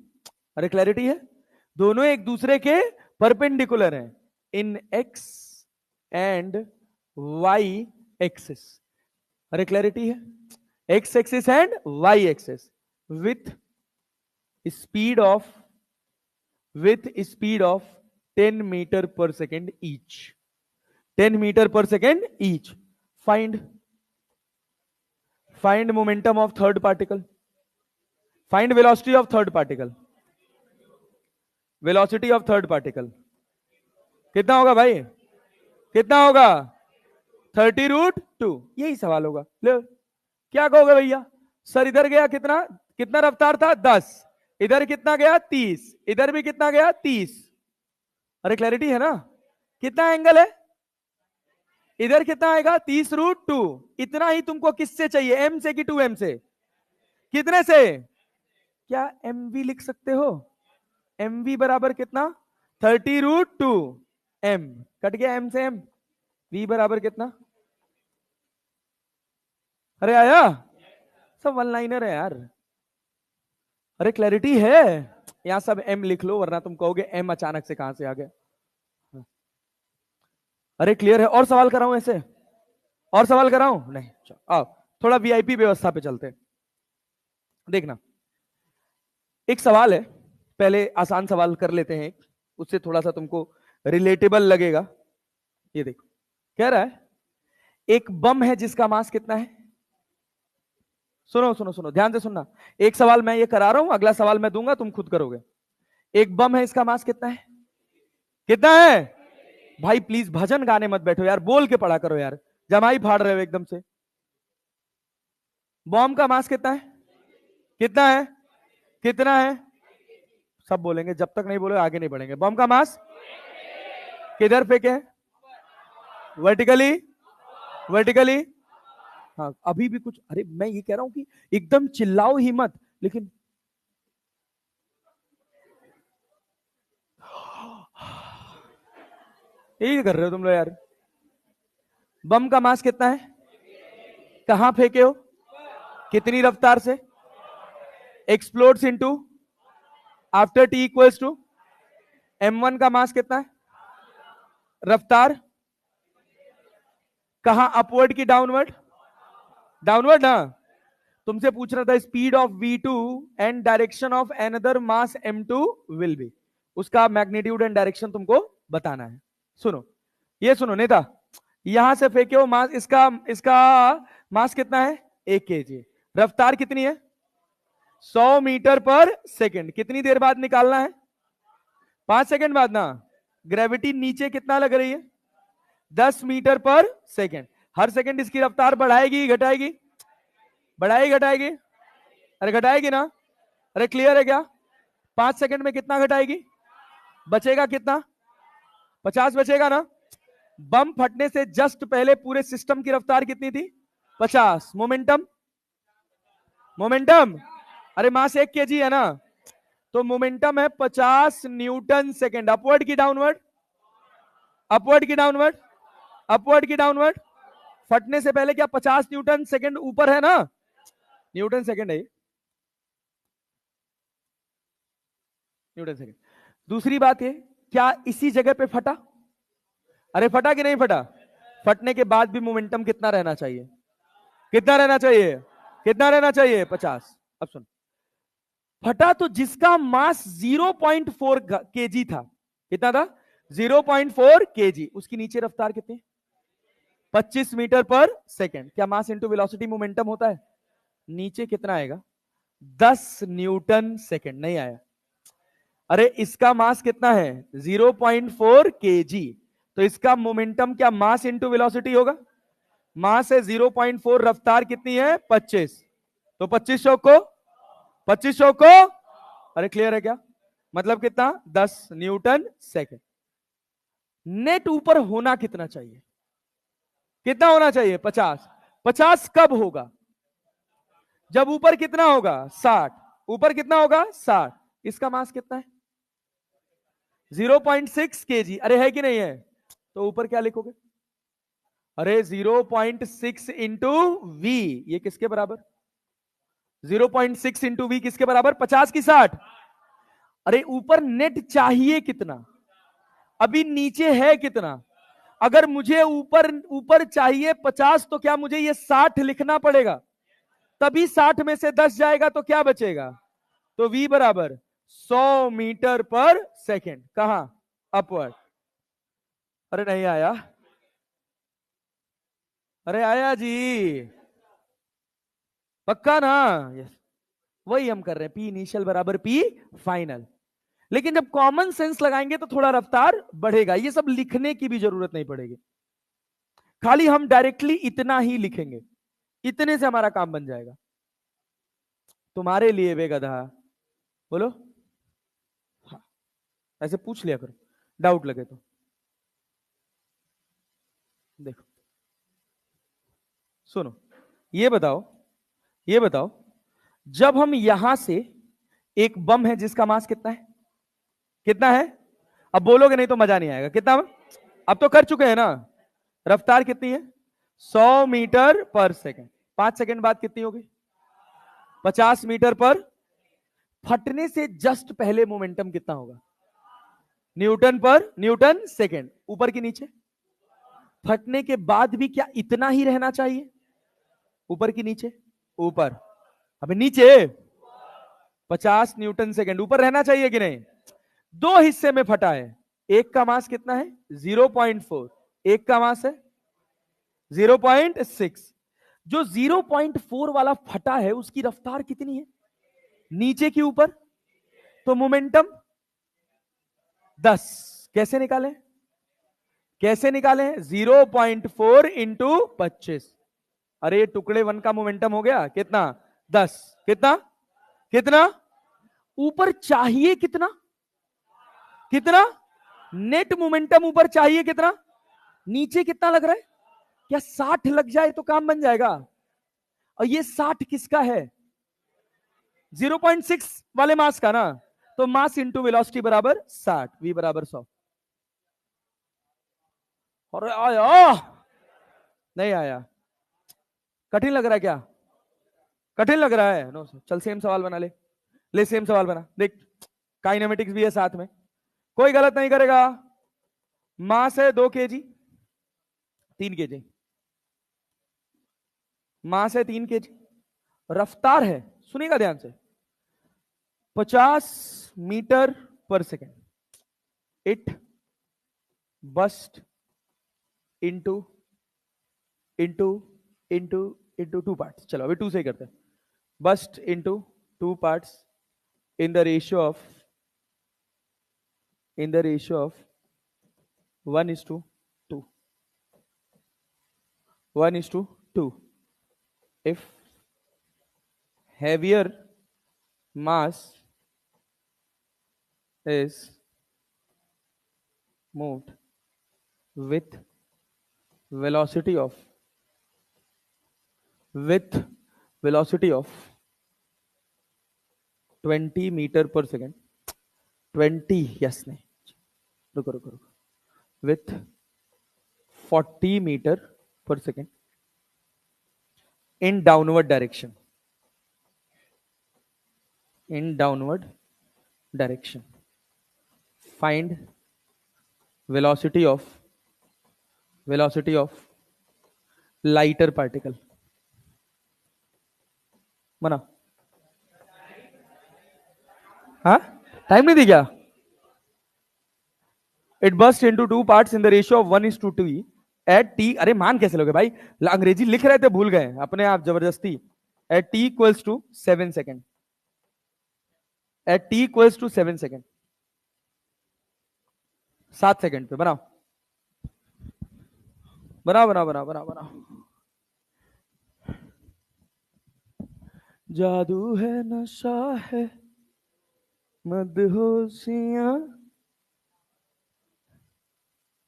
अरे क्लैरिटी है? दोनों एक दूसरे के परपेंडिकुलर हैं in X and Y axis. अरे क्लैरिटी है? X axis and Y axis with speed of 10 metre per second each. 10 metre per second each. Find momentum of third particle. Find velocity of third particle. Velocity of third particle कितना होगा भाई? कितना होगा? 30√2। यही सवाल होगा। ले, क्या कहोगे भैया? सर इधर गया कितना, कितना रफ्तार था? 10। इधर कितना गया? 30। इधर भी कितना गया? 30। अरे क्लैरिटी है ना? कितना एंगल है? इधर कितना आएगा? 30√2। इतना ही तुमको किससे चाहिए? एम से कि 2m से? कितने से? क्या mv लिख सकते हो? mv बराबर कितना? 30√2। m कट गया, m से m। v बराबर कितना? अरे आया? सब वन लाइनर है यार। अरे क्लैरिटी है? यहां सब m लिख लो, वरना तुम कहोगे m अचानक से कहां से आ गया। अरे क्लियर है? और सवाल कराऊं ऐसे? और सवाल कराऊं? नहीं, आओ थोड़ा वीआईपी व्यवस्था पे चलते हैं। देखना, एक सवाल है, पहले आसान सवाल कर लेते हैं, उससे थोड़ा सा तुमको रिलेटेबल लगेगा। ये देखो, कह रहा है एक बम है जिसका मास कितना है? सुनो सुनो सुनो, ध्यान से सुनना। एक सवाल मैं ये करा रहा हूं, अगला सवाल मैं दूंगा, तुम खुद करोगे। एक बम है, इसका मास कितना है? कितना है? भाई प्लीज भजन गाने मत बैठो यार, बोल के पढ़ा करो यार, जमाई फाड़ रहे हो एकदम से। बम का मास कितना है? कितना है? कितना है? सब बोलेंगे, जब तक नहीं बोले आगे नहीं बढ़ेंगे। बम का मास किधर फेंके? वर्टिकली। वर्टिकली। हाँ अभी भी कुछ, अरे मैं ये कह रहा हूं कि एकदम चिल्लाओ ही मत, लेकिन यही कर रहे हो तुम लोग यार। बम का मास कितना है? कहां फेंके हो? कितनी रफ्तार से? Explodes into after T equals to m1 का मास कितना है? रफ्तार कहां, अपवर्ड की डाउनवर्ड? डाउनवर्ड ना। तुमसे पूछ रहा था speed of v2 and direction of another mass m2 will be, उसका मैग्नीट्यूड एंड डायरेक्शन तुमको बताना है। सुनो, ये सुनो नेता, यहां से फेंके हो मास, इसका इसका मास कितना है? 1 kg। रफ्तार कितनी है? 100 मीटर पर सेकंड। कितनी देर बाद निकालना है? 5 सेकंड बाद ना। ग्रेविटी नीचे कितना लग रही है? 10 मीटर पर सेकंड। हर सेकंड इसकी रफ्तार बढ़ाएगी घटाएगी? बढ़ाएगी घटाएगी? अरे घटाएगी ना। अरे क्लियर है क्या? 5 सेकंड में कितना घटाएगी? बचेगा कितना? 50 बचेगा ना। बम फटने से जस्ट पहले पूरे सिस्टम की रफ्तार कितनी थी? 50। मोमेंटम, मोमेंटम, अरे मास 1 केजी है ना, तो मोमेंटम है 50 न्यूटन सेकेंड। अपवर्ड की डाउनवर्ड? अपवर्ड की डाउनवर्ड? अपवर्ड की डाउनवर्ड। फटने से पहले क्या 50 न्यूटन सेकेंड ऊपर है ना? न्यूटन सेकेंड है, न्यूटन सेकेंड। दूसरी बात है, क्या इसी जगह पे फटा? अरे फटा कि नहीं फटा? फटने के बाद भी मोमेंटम कितना रहना चाहिए? कितना रहना चाहिए? कितना रहना चाहिए? 50। अब सुन, फटा तो जिसका मास 0.4 केजी था, कितना था? 0.4 केजी, उसकी नीचे रफ्तार कितनी? 25 मीटर पर सेकेंड। क्या मास इंटू वेलोसिटी मोमेंटम होता है? नीचे कितना आएगा? 10 न्यूटन सेकेंड। नहीं आया। अरे इसका मास कितना है? 0.4 केजी, तो इसका मोमेंटम क्या मास इंटू वेलोसिटी होगा? मास है 0.4, रफ्तार कितनी है? 25, तो 2500 को 2500 को, अरे क्लियर है क्या? मतलब कितना? 10 न्यूटन सेकेंड। नेट ऊपर होना कितना चाहिए? कितना होना चाहिए? 50। 50 कब होगा? जब ऊपर कितना होगा? 60। ऊपर कितना होगा? 60। इसका मास कितना है? 0.6 केजी। अरे है कि नहीं है? तो ऊपर क्या लिखोगे? अरे 0.6 इंटू वी, ये किसके बराबर? 0.6 इंटू वी किसके बराबर? 50 की 60। अरे ऊपर नेट चाहिए कितना? अभी नीचे है कितना? अगर मुझे ऊपर ऊपर चाहिए 50, तो क्या मुझे ये 60 लिखना पड़ेगा? तभी 60 में से 10 जाएगा तो क्या बचेगा? तो v बराबर 100 मीटर पर सेकेंड। कहां? अपवर्ड। अरे नहीं आया? अरे आया जी, पक्का ना? यस, वही हम कर रहे हैं, पी इनिशियल बराबर पी फाइनल। लेकिन जब कॉमन सेंस लगाएंगे तो थोड़ा रफ्तार बढ़ेगा। ये सब लिखने की भी जरूरत नहीं पड़ेगी, खाली हम डायरेक्टली इतना ही लिखेंगे, इतने से हमारा काम बन जाएगा। तुम्हारे लिए वे गधा, बोलो। हाँ, ऐसे पूछ लिया करो, डाउट लगे तो। देखो, सुनो, ये बताओ, ये बताओ, जब हम यहां से, एक बम है जिसका मास कितना है? कितना है? अब बोलोगे नहीं तो मजा नहीं आएगा। कितना? अब तो कर चुके हैं ना। रफ्तार कितनी है? 100 मीटर पर सेकेंड। 5 सेकेंड बाद कितनी होगी? 50 मीटर पर। फटने से जस्ट पहले मोमेंटम कितना होगा? न्यूटन पर न्यूटन सेकेंड। ऊपर की नीचे? फटने के बाद भी क्या इतना ही रहना चाहिए? ऊपर की नीचे? ऊपर। अबे नीचे 50 न्यूटन सेकेंड, ऊपर रहना चाहिए कि नहीं? दो हिस्से में फटा है, एक का मास कितना है? 0.4, एक का मास है 0.6। जो 0.4 वाला फटा है उसकी रफ्तार कितनी है? नीचे की ऊपर? तो मोमेंटम 10। कैसे निकालें? कैसे निकालें? 0.4 इंटू 25। अरे टुकड़े वन का मोमेंटम हो गया कितना? 10। कितना? कितना? ऊपर चाहिए कितना? कितना? नेट मोमेंटम ऊपर चाहिए कितना? नीचे कितना लग रहा है? क्या 60 लग जाए तो काम बन जाएगा? और ये 60 किसका है? 0.6 वाले मास का ना। तो मास इंटू वेलोसिटी बराबर 60, वी बराबर 100। और आया? नहीं आया? कठिन लग रहा है क्या? कठिन लग रहा है? नो, चल सेम सवाल बना ले। ले सेम सवाल बना, देख, काइनेमेटिक्स भी है साथ में, कोई गलत नहीं करेगा। मास है 2 केजी, 3 केजी, मास है 3 केजी, रफ्तार है, सुनिएगा ध्यान से, 50 metre per second. It burst into into into into 2 parts. चलो अभी 2 से ही करते हैं। Burst into 2 parts in the ratio of, in the ratio of 1:2, 1:2. If heavier mass is moved with velocity of with velocity of 20 metre per second 20 yes नहीं रुको रुको रुको with 40 metre per second in downward direction find velocity of lighter particle बना हाँ time नहीं दी क्या it burst into two parts in the ratio of 1:2 at T अरे मान कैसे लोगे भाई अंग्रेजी लिख रहे थे भूल गए अपने आप जबरदस्ती at T equals to 7 second at T equals to 7 second 7 second पे बनाओ बनाओ बनाओ बनाओ बनाओ बनाओ जादू है नशा है मदहोशियां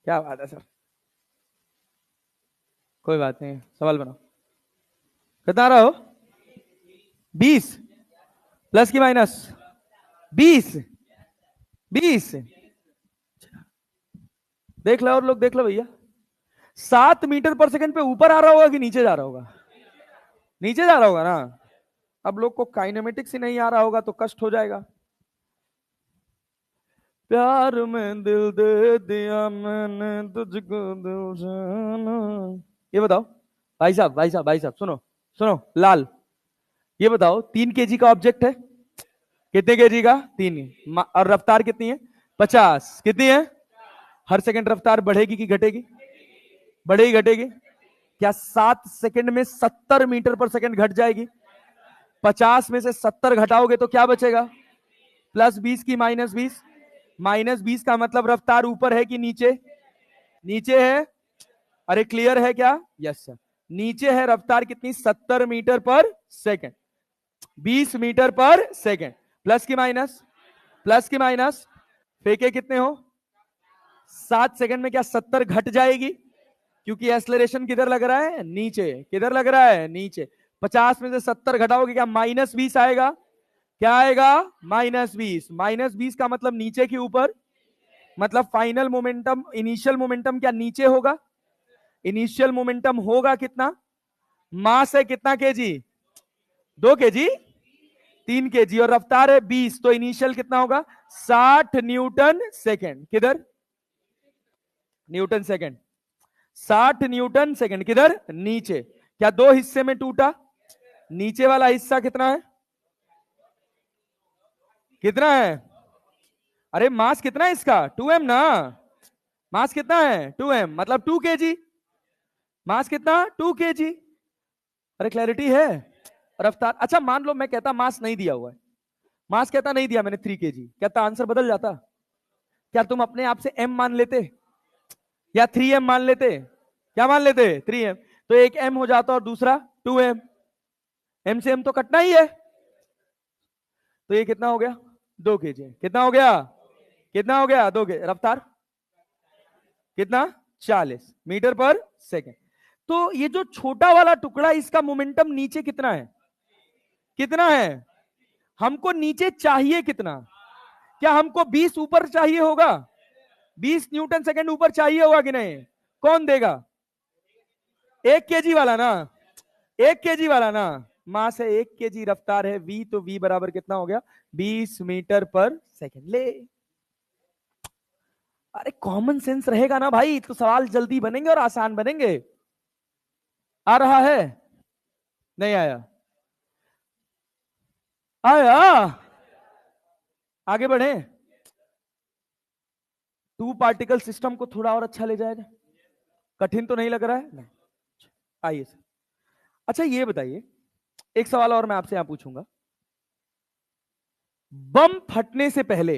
क्या बात है सर कोई बात नहीं सवाल बनाओ कितना रहा हो 20 प्लस की माइनस 20 देख लो और लोग देख लो भैया 7 मीटर पर सेकंड पे ऊपर आ रहा होगा कि नीचे जा रहा होगा नीचे जा रहा होगा ना अब लोग को काइनेमेटिक्स ही नहीं आ रहा होगा तो कष्ट हो जाएगा प्यार में दिल दे दिया मैंने तुझको दिल जाना ये बताओ भाई साहब सुनो लाल ये बताओ 3 kg का ऑब्जेक्ट है कितने kg का 3 और रफ्तार कितनी है 50 कितनी है हर सेकंड रफ्तार बढ़ेगी कि घटेगी बढ़ेगी घटेगी क्या 7 सेकंड में 70 मीटर पर सेकंड घट जाएगी 50 में से 70 घटाओगे तो क्या बचेगा प्लस 20 की माइनस 20 का मतलब रफ्तार ऊपर है कि नीचे है अरे क्लियर है क्या यस सर नीचे है रफ्तार कितनी 70 metre per second 20 metre per second plus की माइनस फेंके कितने हो 7 सेकंड में क्या 70 घट जाएगी क्योंकि एक्सेलरेशन किधर लग रहा है नीचे किधर लग रहा है नीचे 50 में से 70 घटाओगे क्या -20 आएगा क्या आएगा -20 का मतलब नीचे के ऊपर मतलब फाइनल मोमेंटम इनिशियल मोमेंटम क्या नीचे होगा इनिशियल मोमेंटम होगा कितना मास है कितना केजी 2 kg 3 kg और रफ्तार है 20 तो इनिशियल कितना होगा 60 न्यूटन सेकेंड किधर न्यूटन सेकेंड 60 न्यूटन सेकेंड किधर नीचे क्या 2 हिस्से में टूटा नीचे वाला हिस्सा कितना है अरे मास कितना है इसका 2m ना मास कितना है 2m मतलब 2 kg मास कितना 2 kg अरे क्लैरिटी है रफ्तार अच्छा मान लो मैं कहता मास नहीं दिया हुआ है मास कहता नहीं दिया मैंने 3 kg कहता आंसर बदल जाता क्या तुम अपने आप से m मान लेते या 3m मान लेते क्या मान लेते 3m तो एक m हो जाता और दूसरा 2m m से m तो कटना ही है तो ये कितना हो गया 2 kg कितना हो गया 2 kg रफ्तार कितना 40 मीटर पर सेकेंड तो ये जो छोटा वाला टुकड़ा इसका मोमेंटम नीचे कितना है हमको नीचे चाहिए कितना क्या हमको 20 ऊपर चाहिए होगा 20 न्यूटन सेकेंड ऊपर चाहिए होगा कि नहीं कौन देगा 1 kg वाला ना मास है 1 kg रफ्तार है v तो v बराबर कितना हो गया 20 मीटर पर सेकेंड ले अरे कॉमन सेंस रहेगा ना भाई तो सवाल जल्दी बनेंगे और आसान बनेंगे आ रहा है नहीं आया आगे बढ़े 2 पार्टिकल सिस्टम को थोड़ा और अच्छा ले जाएगा कठिन तो नहीं लग रहा है नहीं आइए सर अच्छा ये बताइए एक सवाल और मैं आपसे यहां पूछूंगा बम फटने से पहले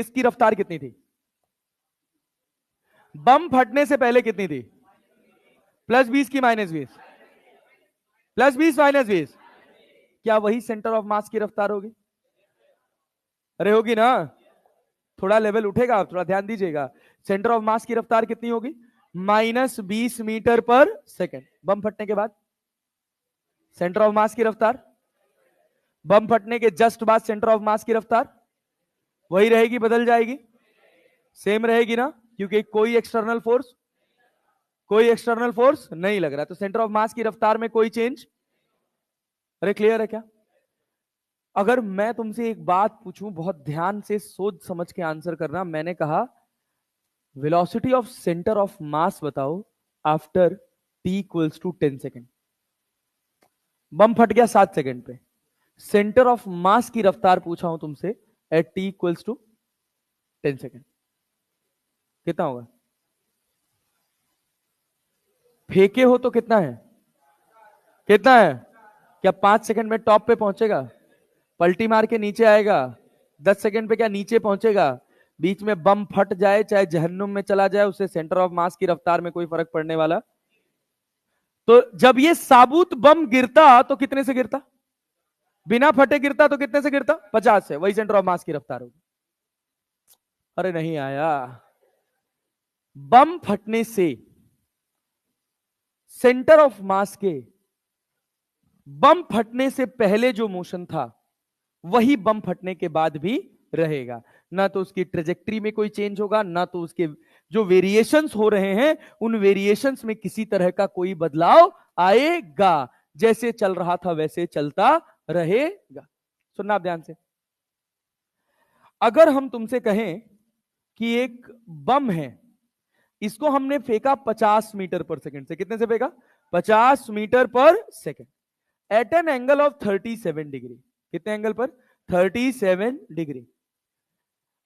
इसकी रफ्तार कितनी थी बम फटने से पहले कितनी थी +20 की -20 +20 -20 क्या वही सेंटर ऑफ मास की रफ्तार होगी अरे होगी ना, थोड़ा लेवल उठेगा, आप थोड़ा ध्यान दीजिएगा। सेंटर ऑफ मास की रफ्तार कितनी होगी? -20 मीटर पर सेकेंड। बम फटने के बाद सेंटर ऑफ मास की रफ्तार, बम फटने के जस्ट बाद सेंटर ऑफ मास की रफ्तार वही रहेगी, बदल जाएगी? सेम रहेगी ना, क्योंकि कोई एक्सटर्नल फोर्स नहीं लग रहा, तो सेंटर ऑफ मास की रफ्तार में कोई चेंज। अरे क्लियर है क्या? अगर मैं तुमसे एक बात पूछूं, बहुत ध्यान से सोच समझ के आंसर करना। मैंने कहा velocity of center of mass बताओ after t equals to 10 second. बम फट गया 7 सेकेंड पे, सेंटर ऑफ मास की रफ्तार पूछा हूं तुमसे at t equals to 10 second, कितना होगा? फेंके हो तो कितना है? कितना है? क्या 5 सेकंड में टॉप पे पहुंचेगा? पलटी मार के नीचे आएगा? 10 सेकंड पे क्या नीचे पहुंचेगा? बीच में बम फट जाए, चाहे जहन्नुम में चला जाए, उससे सेंटर ऑफ मास की रफ्तार में कोई फर्क पड़ने वाला? तो जब ये साबुत बम गिरता तो कितने से गिरता? बिना फटे गिरता तो कितने से गिरता? 50 से। वही सेंटर ऑफ मास की रफ्तार होगी। अरे नहीं आया। बम फटने से सेंटर ऑफ मास के बम फटने से पहले जो मोशन था वही बम फटने के बाद भी रहेगा। ना तो उसकी ट्रेजेक्ट्री में कोई चेंज होगा, ना तो उसके जो वेरिएशंस हो रहे हैं उन वेरिएशंस में किसी तरह का कोई बदलाव आएगा। जैसे चल रहा था वैसे चलता रहेगा। सुनना आप ध्यान से। अगर हम तुमसे कहें कि एक बम है, इसको हमने फेंका 50 मीटर पर सेकंड से। कितने से फेंका? 50 metre per second at an angle of 37 degree. कितने एंगल पर? 37 डिग्री।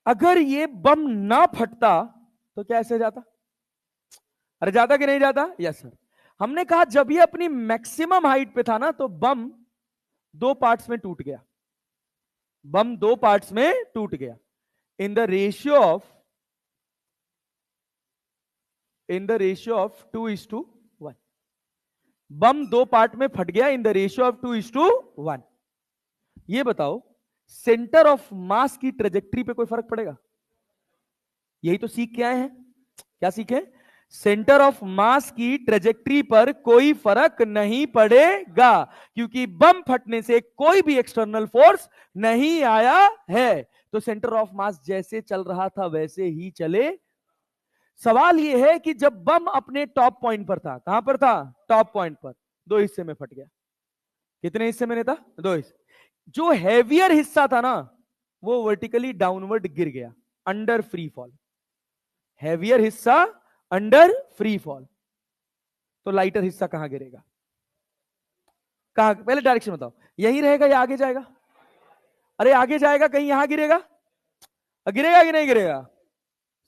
अगर ये बम ना फटता तो क्या ऐसे जाता? अरे जाता कि नहीं जाता? Yes sir. हमने कहा जब ये अपनी मैक्सिमम हाइट पे था ना, तो बम दो पार्ट्स में टूट गया। बम दो पार्ट्स में टूट गया इन द रेशियो ऑफ 2:1। बम दो पार्ट में फट गया इन द रेशियो ऑफ 2:1। ये बताओ सेंटर ऑफ मास की ट्रेजेक्ट्री पे कोई फर्क पड़ेगा? यही तो सीख के आए हैं। क्या सीखे? सेंटर ऑफ मास की ट्रेजेक्ट्री पर कोई फर्क नहीं पड़ेगा, क्योंकि बम फटने से कोई भी एक्सटर्नल फोर्स नहीं आया है। तो सेंटर ऑफ मास जैसे चल रहा था वैसे ही चले। सवाल यह है कि जब बम अपने टॉप पॉइंट पर था, कहां पर था? टॉप पॉइंट पर, दो हिस्से में फट गया। कितने हिस्से में था? दो हिस्से। जो हैवियर हिस्सा था ना, वो वर्टिकली डाउनवर्ड गिर गया, अंडर फ्री फॉल। हैवियर हिस्सा अंडर फ्री फॉल। तो लाइटर हिस्सा कहां गिरेगा? कहां? पहले डायरेक्शन बताओ। यहीं रहेगा या आगे जाएगा? अरे आगे जाएगा, कहीं यहां गिरेगा? गिरेगा कि नहीं गिरेगा?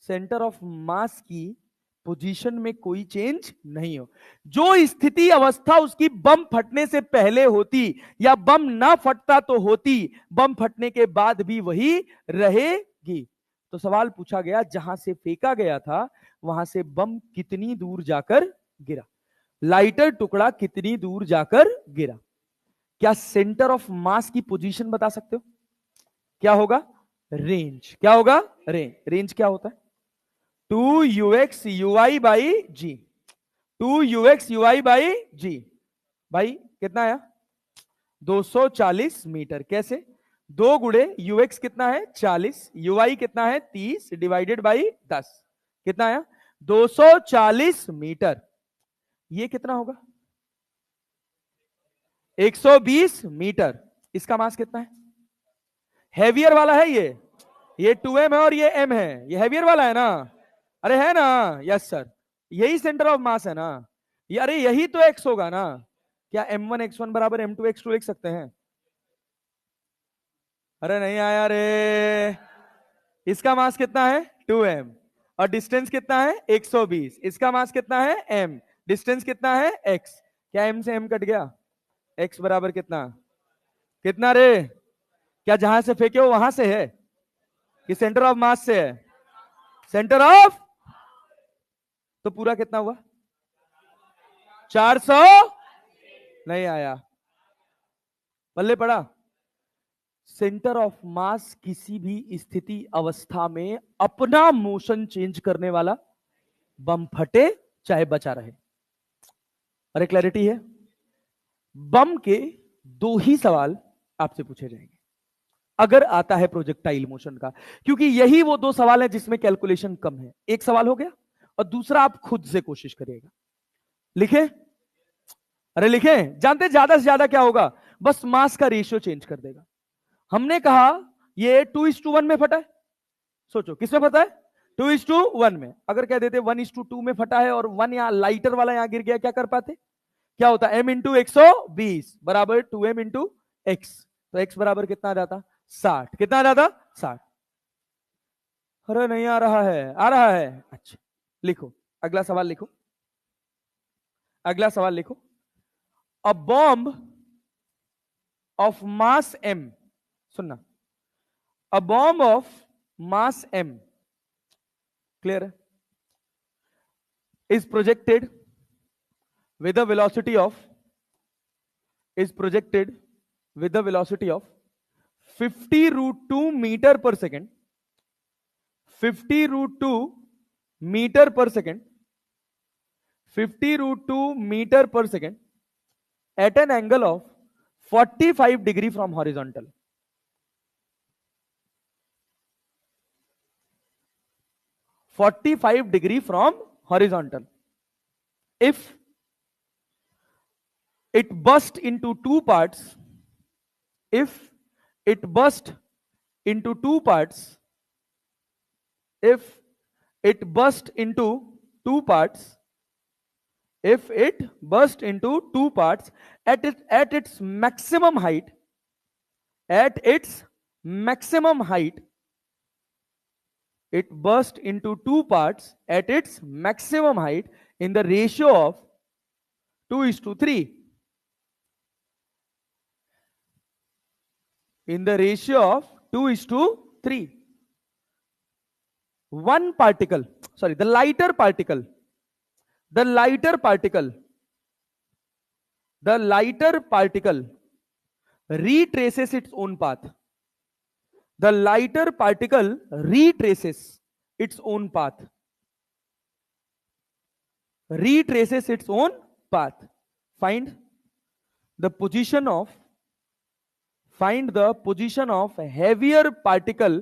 सेंटर ऑफ मास की पोजीशन में कोई चेंज नहीं हो। जो स्थिति अवस्था उसकी बम फटने से पहले होती या बम ना फटता तो होती, बम फटने के बाद भी वही रहेगी। तो सवाल पूछा गया जहां से फेंका गया था वहां से बम कितनी दूर जाकर गिरा, लाइटर टुकड़ा कितनी दूर जाकर गिरा। क्या सेंटर ऑफ मास की पोजीशन बता सकते हो? क्या होगा? रेंज। क्या होगा? रेंज क्या होता है? 2 UX UI/G। 2 UX UI/G। भाई कितना आया? 240 मीटर। कैसे? 2 × UX कितना है? 40। UI कितना है? 30 डिवाइडेड बाई 10। कितना आया? 240 मीटर। ये कितना होगा? 120 मीटर। इसका मास कितना है? हैवियर वाला है ये 2M है और ये M है। ये हैवियर वाला है ना? अरे है ना? Yes sir. यही सेंटर ऑफ मास है ना? ये अरे यही तो x होगा ना? क्या M1 x1 बराबर M2 x2 लिख सकते हैं? अरे नहीं आया रे। इसका मास कितना है? 2M। और डिस्टेंस कितना है? 120। इसका मास कितना है? M। डिस्टेंस कितना है? x। क्या M से M कट गया? x बराबर कितना? कितना रे? क्या जहां से फेंके हो वहां से है कि सेंटर ऑफ मास से है? Centre of. तो पूरा कितना हुआ? 400। नहीं आया। पल्ले पड़ा? सेंटर ऑफ मास किसी भी स्थिति अवस्था में अपना मोशन चेंज करने वाला, बम फटे चाहे बचा रहे। अरे क्लैरिटी है? बम के दो ही सवाल आपसे पूछे जाएंगे अगर आता है प्रोजेक्टाइल मोशन का, क्योंकि यही वो दो सवाल है जिसमें कैलकुलेशन कम है। एक सवाल हो गया और दूसरा आप खुद से कोशिश करिएगा। लिखे? अरे लिखे। जानते ज्यादा से ज्यादा क्या होगा? बस मास का रेशियो चेंज कर देगा। हमने कहा ये 2:1 में फटा है, सोचो किस में फटा है? 2:1 में। अगर कह देते 1:2 में फटा है और 1 यहां लाइटर वाला यहां गिर गया, क्या कर पाते? क्या होता? m इंटू 120 बराबर 2m इंटू एक्स। तो x बराबर कितना आ जाता? 60। कितना आ जाता? 60। अरे नहीं आ रहा है? आ रहा है? अच्छा लिखो, अगला सवाल लिखो, अगला सवाल लिखो। A bomb of mass m, सुनना, a bomb of mass m, clear है, is projected with a velocity of, is projected with the velocity of 50√2 meter per second, 50√2 meter per second, 50√2 meter per second at an angle of 45 degree from horizontal. 45 degree from horizontal. If it burst into two parts, if it burst into two parts, if it burst into two parts, if it burst into two parts at its maximum height, at its maximum height, it burst into two parts at its maximum height in the ratio of 2:3, in the ratio of 2:3. One particle, sorry, the lighter particle, the lighter particle, the lighter particle retraces its own path. The lighter particle retraces its own path, retraces its own path. Find the position of, find the position of heavier particle,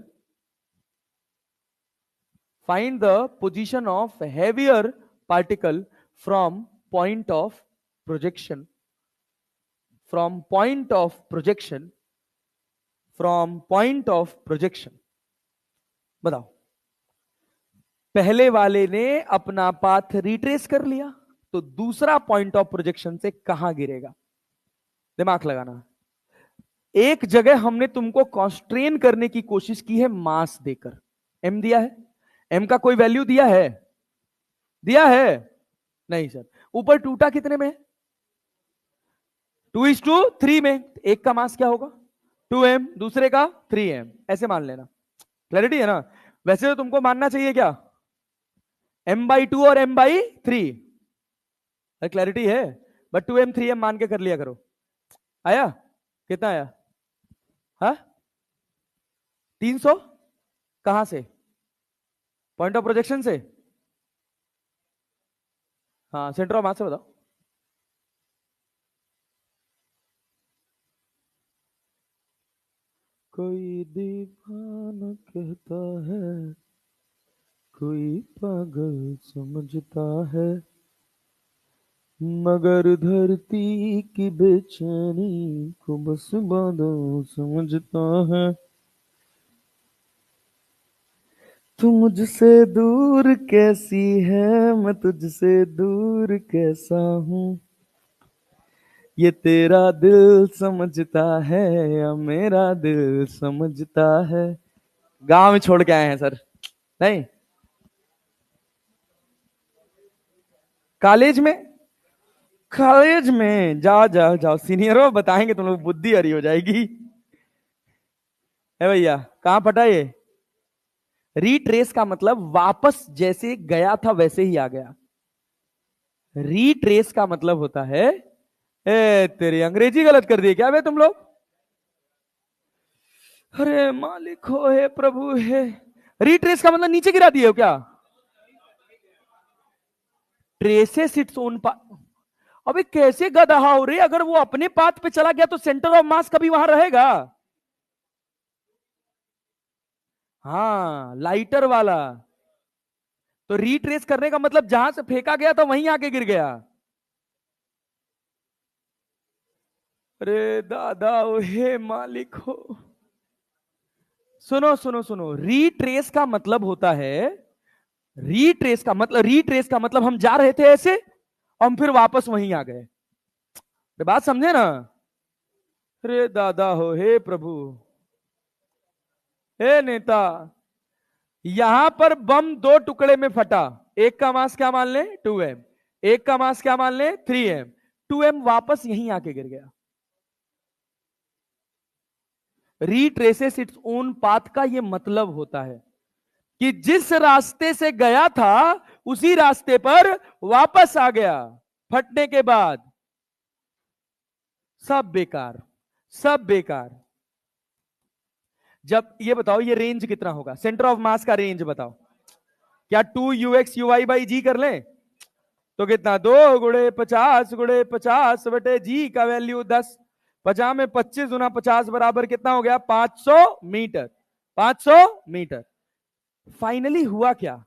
find the position of heavier particle from point of projection, from point of projection, from point of projection. बताओ, पहले वाले ने अपना path retrace कर लिया, तो दूसरा point of projection से कहां गिरेगा? दिमाग लगाना। एक जगह हमने तुमको कॉन्स्ट्रेन करने की कोशिश की है मास देकर, एम दिया है, एम का कोई वैल्यू दिया है? दिया है? नहीं सर। ऊपर टूटा कितने में? 2:3 में। एक का मास क्या होगा? 2m, दूसरे का 3m, ऐसे मान लेना। क्लैरिटी है ना? वैसे तो तुमको मानना चाहिए क्या? m/2 और m/3। क्लैरिटी है? बट 2m 3m मान के कर लिया करो। आया? कितना आया? हाँ, 300। कहां से? पॉइंट ऑफ प्रोजेक्शन से? हाँ, सेंटर ऑफ मास से बताओ। कोई दीवाना कहता है, कोई पागल समझता है, मगर धरती की बेचैनी को बस बादल समझता है। तू मुझसे दूर कैसी है, मैं तुझसे दूर कैसा हूं, ये तेरा दिल समझता है या मेरा दिल समझता है। गांव में छोड़ के आए हैं सर? नहीं, कॉलेज में? कॉलेज में जाओ जाओ जाओ, सीनियरों बताएंगे, तुम लोग बुद्धि हरी हो जाएगी। है भैया, कहां फटा ये? रीट्रेस का मतलब वापस जैसे गया था वैसे ही आ गया। रीट्रेस का मतलब होता है, तेरी अंग्रेजी गलत कर दी क्या बे तुम लोग? अरे मालिक हो, हे प्रभु है। रिट्रेस का मतलब नीचे गिरा दिए हो क्या? Traces its own path. अबे कैसे गधा हो रे, अगर वो अपने पाथ पे चला गया तो सेंटर ऑफ मास कभी वहां रहेगा? हाँ, लाइटर वाला। तो रिट्रेस करने का मतलब जहां से फेंका गया था वहीं आके गिर गया। अरे दादा ओ हे मालिक हो। सुनो सुनो सुनो, रिट्रेस का मतलब होता है, रिट्रेस का मतलब हम जा रहे थे ऐसे, हम फिर वापस वहीं आ गए। तो बात समझे ना? अरे दादा हो हे प्रभु, हे नेता। यहां पर बम दो टुकड़े में फटा। एक का मास क्या मान ले? 2m। एक का मास क्या मान ले? 3m। 2m वापस यहीं आके गिर गया। रिट्रेसेस इट्स ओन पाथ का यह मतलब होता है कि जिस रास्ते से गया था उसी रास्ते पर वापस आ गया। फटने के बाद सब बेकार, सब बेकार। जब ये बताओ, ये रेंज कितना होगा? सेंटर ऑफ मास का रेंज बताओ। क्या 2 UX UY/G कर लें? तो कितना? 2 × 50 × 50 बटे जी का वैल्यू 10। 50 में 25 गुना 50 बराबर कितना हो गया? 500 मीटर। 500 मीटर। फाइनली हुआ क्या?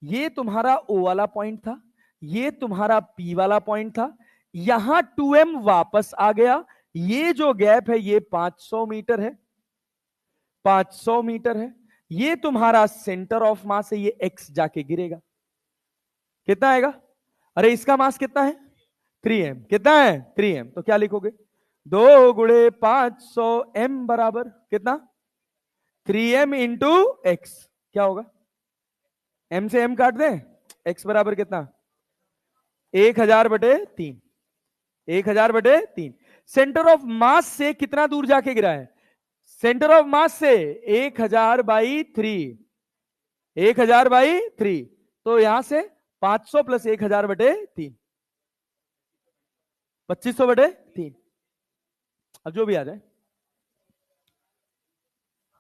ये तुम्हारा ओ वाला पॉइंट था, ये तुम्हारा पी वाला पॉइंट था। यहां 2m वापस आ गया। ये जो गैप है ये 500 मीटर है। 500 मीटर है। ये तुम्हारा सेंटर ऑफ मास है, ये x जाके गिरेगा। कितना आएगा? अरे इसका मास कितना है? 3m। कितना है? 3m। तो क्या लिखोगे? 2 × 500m बराबर कितना? 3m into x. क्या होगा? m से m काट दें। x बराबर कितना? 1000/3। 1000/3। सेंटर ऑफ मास से कितना दूर जाके गिरा है? सेंटर ऑफ मास से 1000/3। 1000/3। तो यहां से 500 प्लस 1000/3, 2500/3। अब जो भी आ जाए।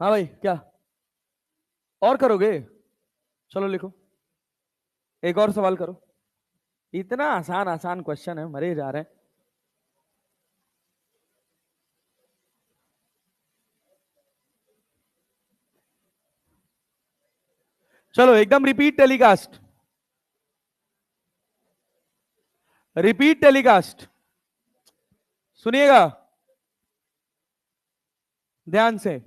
हाँ भाई, क्या और करोगे? चलो लिखो, एक और सवाल करो। इतना आसान आसान क्वेश्चन है, मरे जा रहे हैं। चलो एकदम रिपीट टेलीकास्ट, रिपीट टेलीकास्ट सुनिएगा ध्यान से।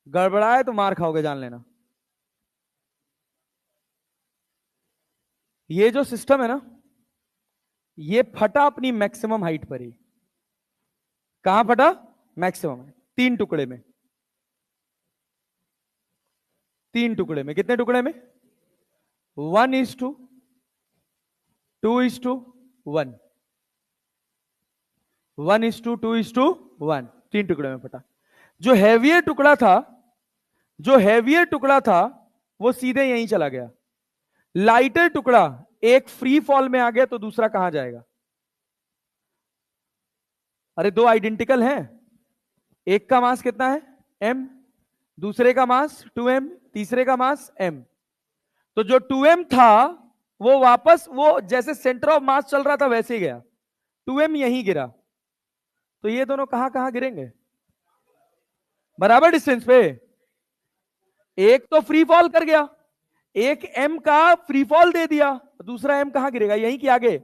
गड़बड़ाए तो मार खाओगे, जान लेना। ये जो सिस्टम है ना, ये फटा अपनी मैक्सिमम हाइट पर ही। कहां फटा? मैक्सिमम है। 3 टुकड़े में। 3 टुकड़े में। कितने टुकड़े में? 1:2:1। 1:2:1। 3 टुकड़े में फटा। जो हैवियर टुकड़ा था, जो हैवियर टुकड़ा था वो सीधे यहीं चला गया। लाइटर टुकड़ा एक फ्री फॉल में आ गया, तो दूसरा कहां जाएगा? अरे दो आइडेंटिकल हैं। एक का मास कितना है? m। दूसरे का मास 2m। तीसरे का मास m। तो जो 2m था वो वापस, वो जैसे सेंटर ऑफ मास चल रहा था वैसे ही गया। 2m यहीं गिरा। तो ये दोनों कहां कहां गिरेंगे? बराबर डिस्टेंस पे। एक तो फ्री फॉल कर गया, एक m का फ्री फॉल दे दिया। दूसरा m कहां गिरेगा? यहीं की आगे।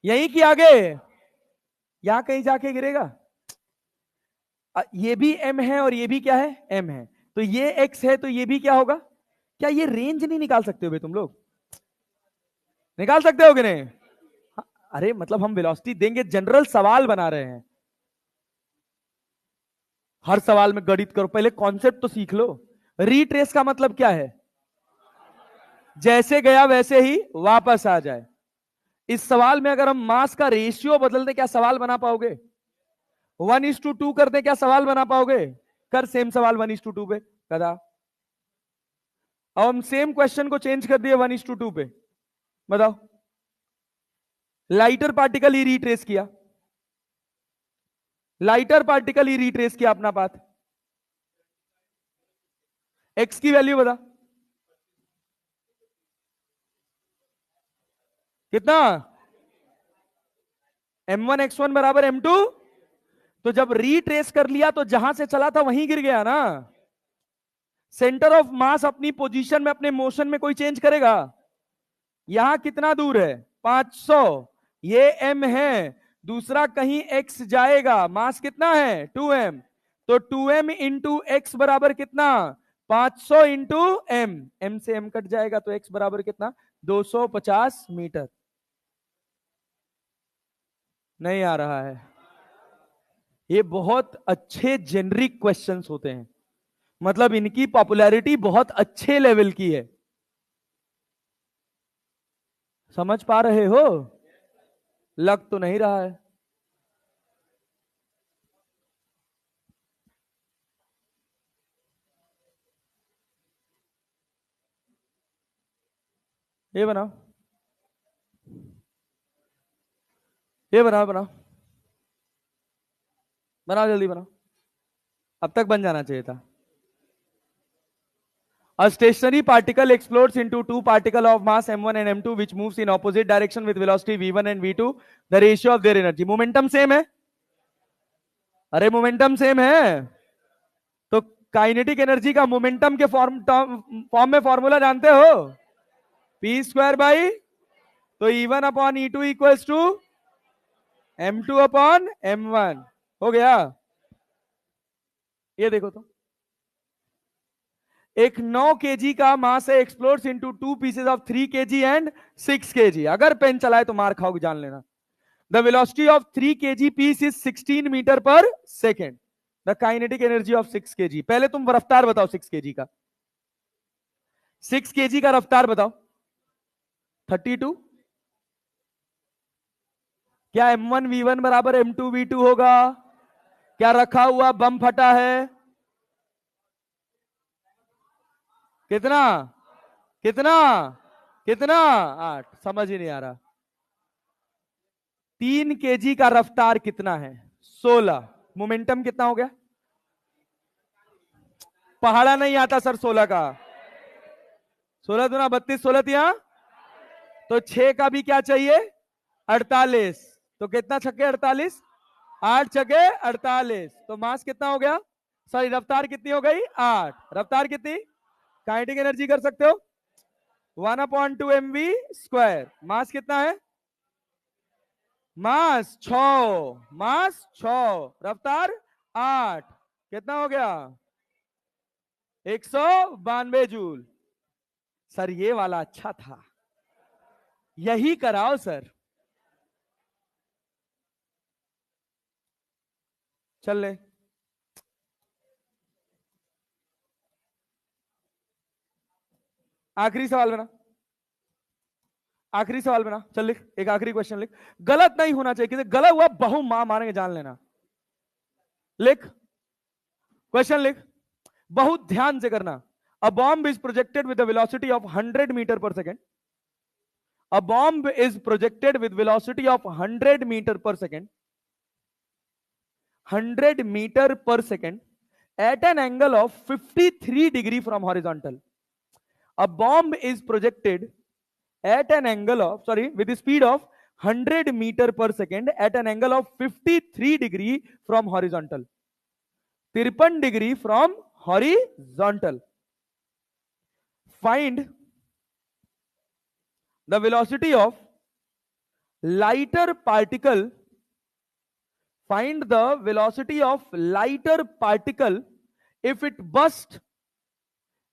यहीं की आगे। यहां कहीं जाके गिरेगा। ये भी m है और ये भी क्या है? m है। तो ये x है तो ये भी क्या होगा? क्या ये रेंज नहीं निकाल सकते हो तुम लोग? निकाल सकते हो कि नहीं? हाँ, अरे मतलब हम वेलोसिटी देंगे, जनरल सवाल बना रहे हैं। हर सवाल में गणित करो, पहले कॉन्सेप्ट तो सीख लो। रीट्रेस का मतलब क्या है? जैसे गया वैसे ही वापस आ जाए। इस सवाल में अगर हम मास का रेशियो बदल दे, क्या सवाल बना पाओगे? 1:2 कर दे, क्या सवाल बना पाओगे? कर सेम सवाल 1:2 पे कदा। अब हम सेम क्वेश्चन को चेंज कर दिए 1:2 पे। बताओ, लाइटर पार्टिकल ही रिट्रेस किया। लाइटर पार्टिकल ही रिट्रेस किया अपना पाथ। एक्स की वैल्यू बता कितना, m1 x1 बराबर m2। तो जब रिट्रेस कर लिया तो जहां से चला था वहीं गिर गया ना। सेंटर ऑफ मास अपनी पोजीशन में, अपने मोशन में कोई चेंज करेगा? यहां कितना दूर है 500, ये m है, दूसरा कहीं x जाएगा, मास कितना है 2m, तो 2m इंटू एक्स बराबर कितना 500 इंटू m, m से m कट जाएगा तो x बराबर कितना 250 मीटर। नहीं आ रहा है? ये बहुत अच्छे जेनरिक क्वेश्चंस होते हैं, मतलब इनकी पॉपुलैरिटी बहुत अच्छे लेवल की है। समझ पा रहे हो? लग तो नहीं रहा है। ये बनाओ, ये बनाओ, बनाओ बनाओ, जल्दी बनाओ, अब तक बन जाना चाहिए था। A stationary particle explodes into two particles of mass m1 and m2 which moves in opposite direction with velocity v1 and v2. The ratio of their energy. Momentum same है? अरे मोमेंटम सेम है तो kinetic energy का momentum के form में formula जानते हो? P square by, तो E1 upon E2 equals to M2 upon M1। हो गया? ये देखो तो, एक 9 केजी का मास है, explodes into two pieces of 3 KG and 6 KG. अगर पेन चलाए तो मार खाओगे, जान लेना। The velocity of 3 KG piece is 16 metre per second. The kinetic energy of 6 KG. पहले तुम रफ्तार बताओ 6 केजी का, 6 केजी का रफ्तार बताओ। 32। क्या m1 v1 बराबर m2 v2 होगा? क्या रखा हुआ बम फटा है? कितना कितना कितना? 8। समझ ही नहीं आ रहा। 3 केजी का रफ्तार कितना है? 16। मोमेंटम कितना हो गया? पहाड़ा नहीं आता सर 16 का। 16 दूना 32, 16 तिया, तो 6 का भी क्या चाहिए 48। तो कितना छक्के 48, 8 छक्के 48। तो मास कितना हो गया, सॉरी रफ्तार कितनी हो गई 8। रफ्तार कितनी? काइनेटिक एनर्जी कर सकते हो 1/2 mv स्क्वायर। मास कितना है? मास 6, मास 6, रफ्तार 8, कितना हो गया 192 जूल। सर ये वाला अच्छा था, यही कराओ सर। चल ले, आखिरी सवाल बना, आखिरी सवाल बना, चल लिख, एक आखिरी क्वेश्चन लिख। गलत नहीं होना चाहिए, किसी गलत हुआ बहु मां मारेंगे, जान लेना। लिख, क्वेश्चन लिख, बहुत ध्यान से करना। A bomb is projected with velocity of 100 meter per second. A bomb is projected with velocity of 100 meter per second, 100 meter per second at an angle of 53 degree from horizontal. A bomb is projected at an angle of, sorry, with the speed of 100 meter per second at an angle of 53 degree from horizontal, 53 degree from horizontal. Find the velocity of lighter particle, find the velocity of lighter particle if it burst,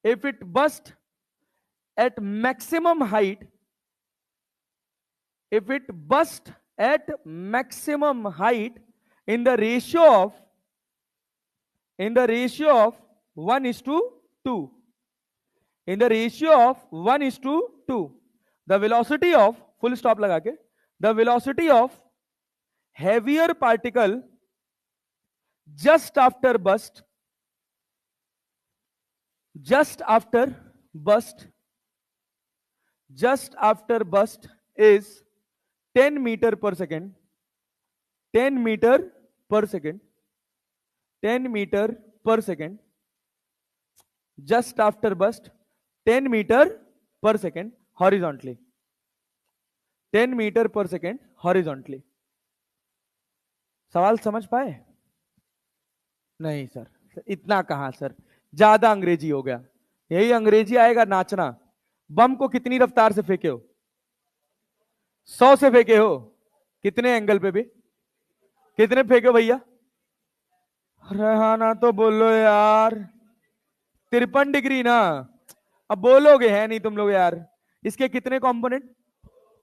if it burst at maximum height, if it burst at maximum height in the ratio of, in the ratio of 1:2, in the ratio of 1:2, the velocity of, full stop लगा के, the velocity of heavier particle just after burst, just after burst, just after burst is 10 meter per second, 10 meter per second. 10 metre per second just after burst 10 meter per second horizontally, 10 metre per second horizontally. सवाल समझ पाए? नहीं sir, इतना कहां sir, ज्यादा अंग्रेजी हो गया। यही अंग्रेजी आएगा नाचना। बम को कितनी रफ्तार से फेंके हो? 100 से फेंके हो? कितने एंगल पे भी? कितने फेंके हो भैया? रहना तो बोलो यार। 53 डिग्री ना। अब बोलोगे है नहीं तुम लोग यार। इसके कितने कंपोनेंट?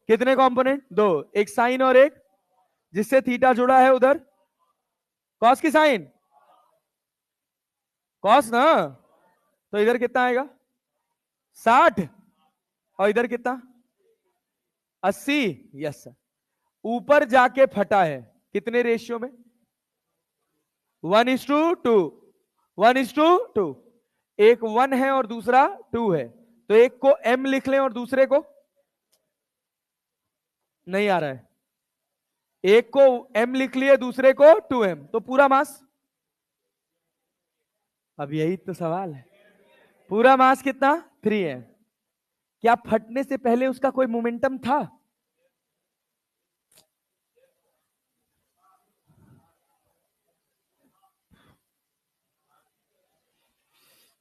कितने कंपोनेंट? दो, एक साइन और एक जिससे थीटा जुड़ा है उधर कॉस की साइन, कॉस ना। तो इधर कितना आएगा? 60। और इधर कितना? 80। Yes sir. ऊपर जाके फटा है कितने रेशियो में? 1:2। 1:2। एक 1 है और दूसरा 2 है, तो एक को m लिख लें और दूसरे को, नहीं आ रहा है, एक को m लिख लिए दूसरे को 2m, तो पूरा मास। अब यही तो सवाल है, पूरा मास कितना? 3 है। क्या फटने से पहले उसका कोई मोमेंटम था?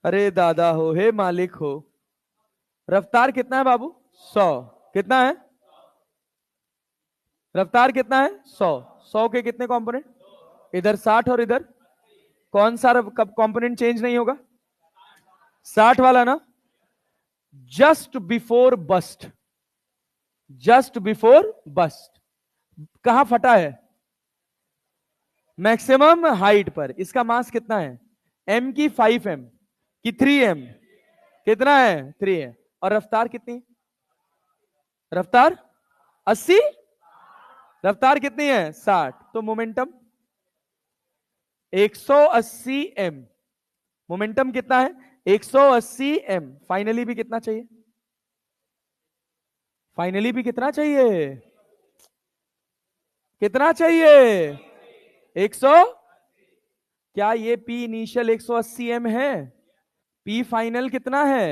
अरे दादा हो, हे मालिक हो। रफ्तार कितना है बाबू? 100। कितना है रफ्तार? कितना है? 100। 100 के कितने कंपोनेंट? इधर 60 और इधर कौन सा कंपोनेंट चेंज नहीं होगा? 60 वाला ना। Just before burst, just before burst कहां फटा है? मैक्सिमम हाइट पर। इसका मास कितना है? m की 5m की 3m? कितना है? 3 है। और रफ्तार कितनी? रफ्तार 80। रफ्तार कितनी है? 60। तो मोमेंटम 180 m। मोमेंटम कितना है? 180 m। फाइनली भी कितना चाहिए? फाइनली भी कितना चाहिए? कितना चाहिए? 100। क्या ये पी इनिशियल 180 m है? पी फाइनल कितना है?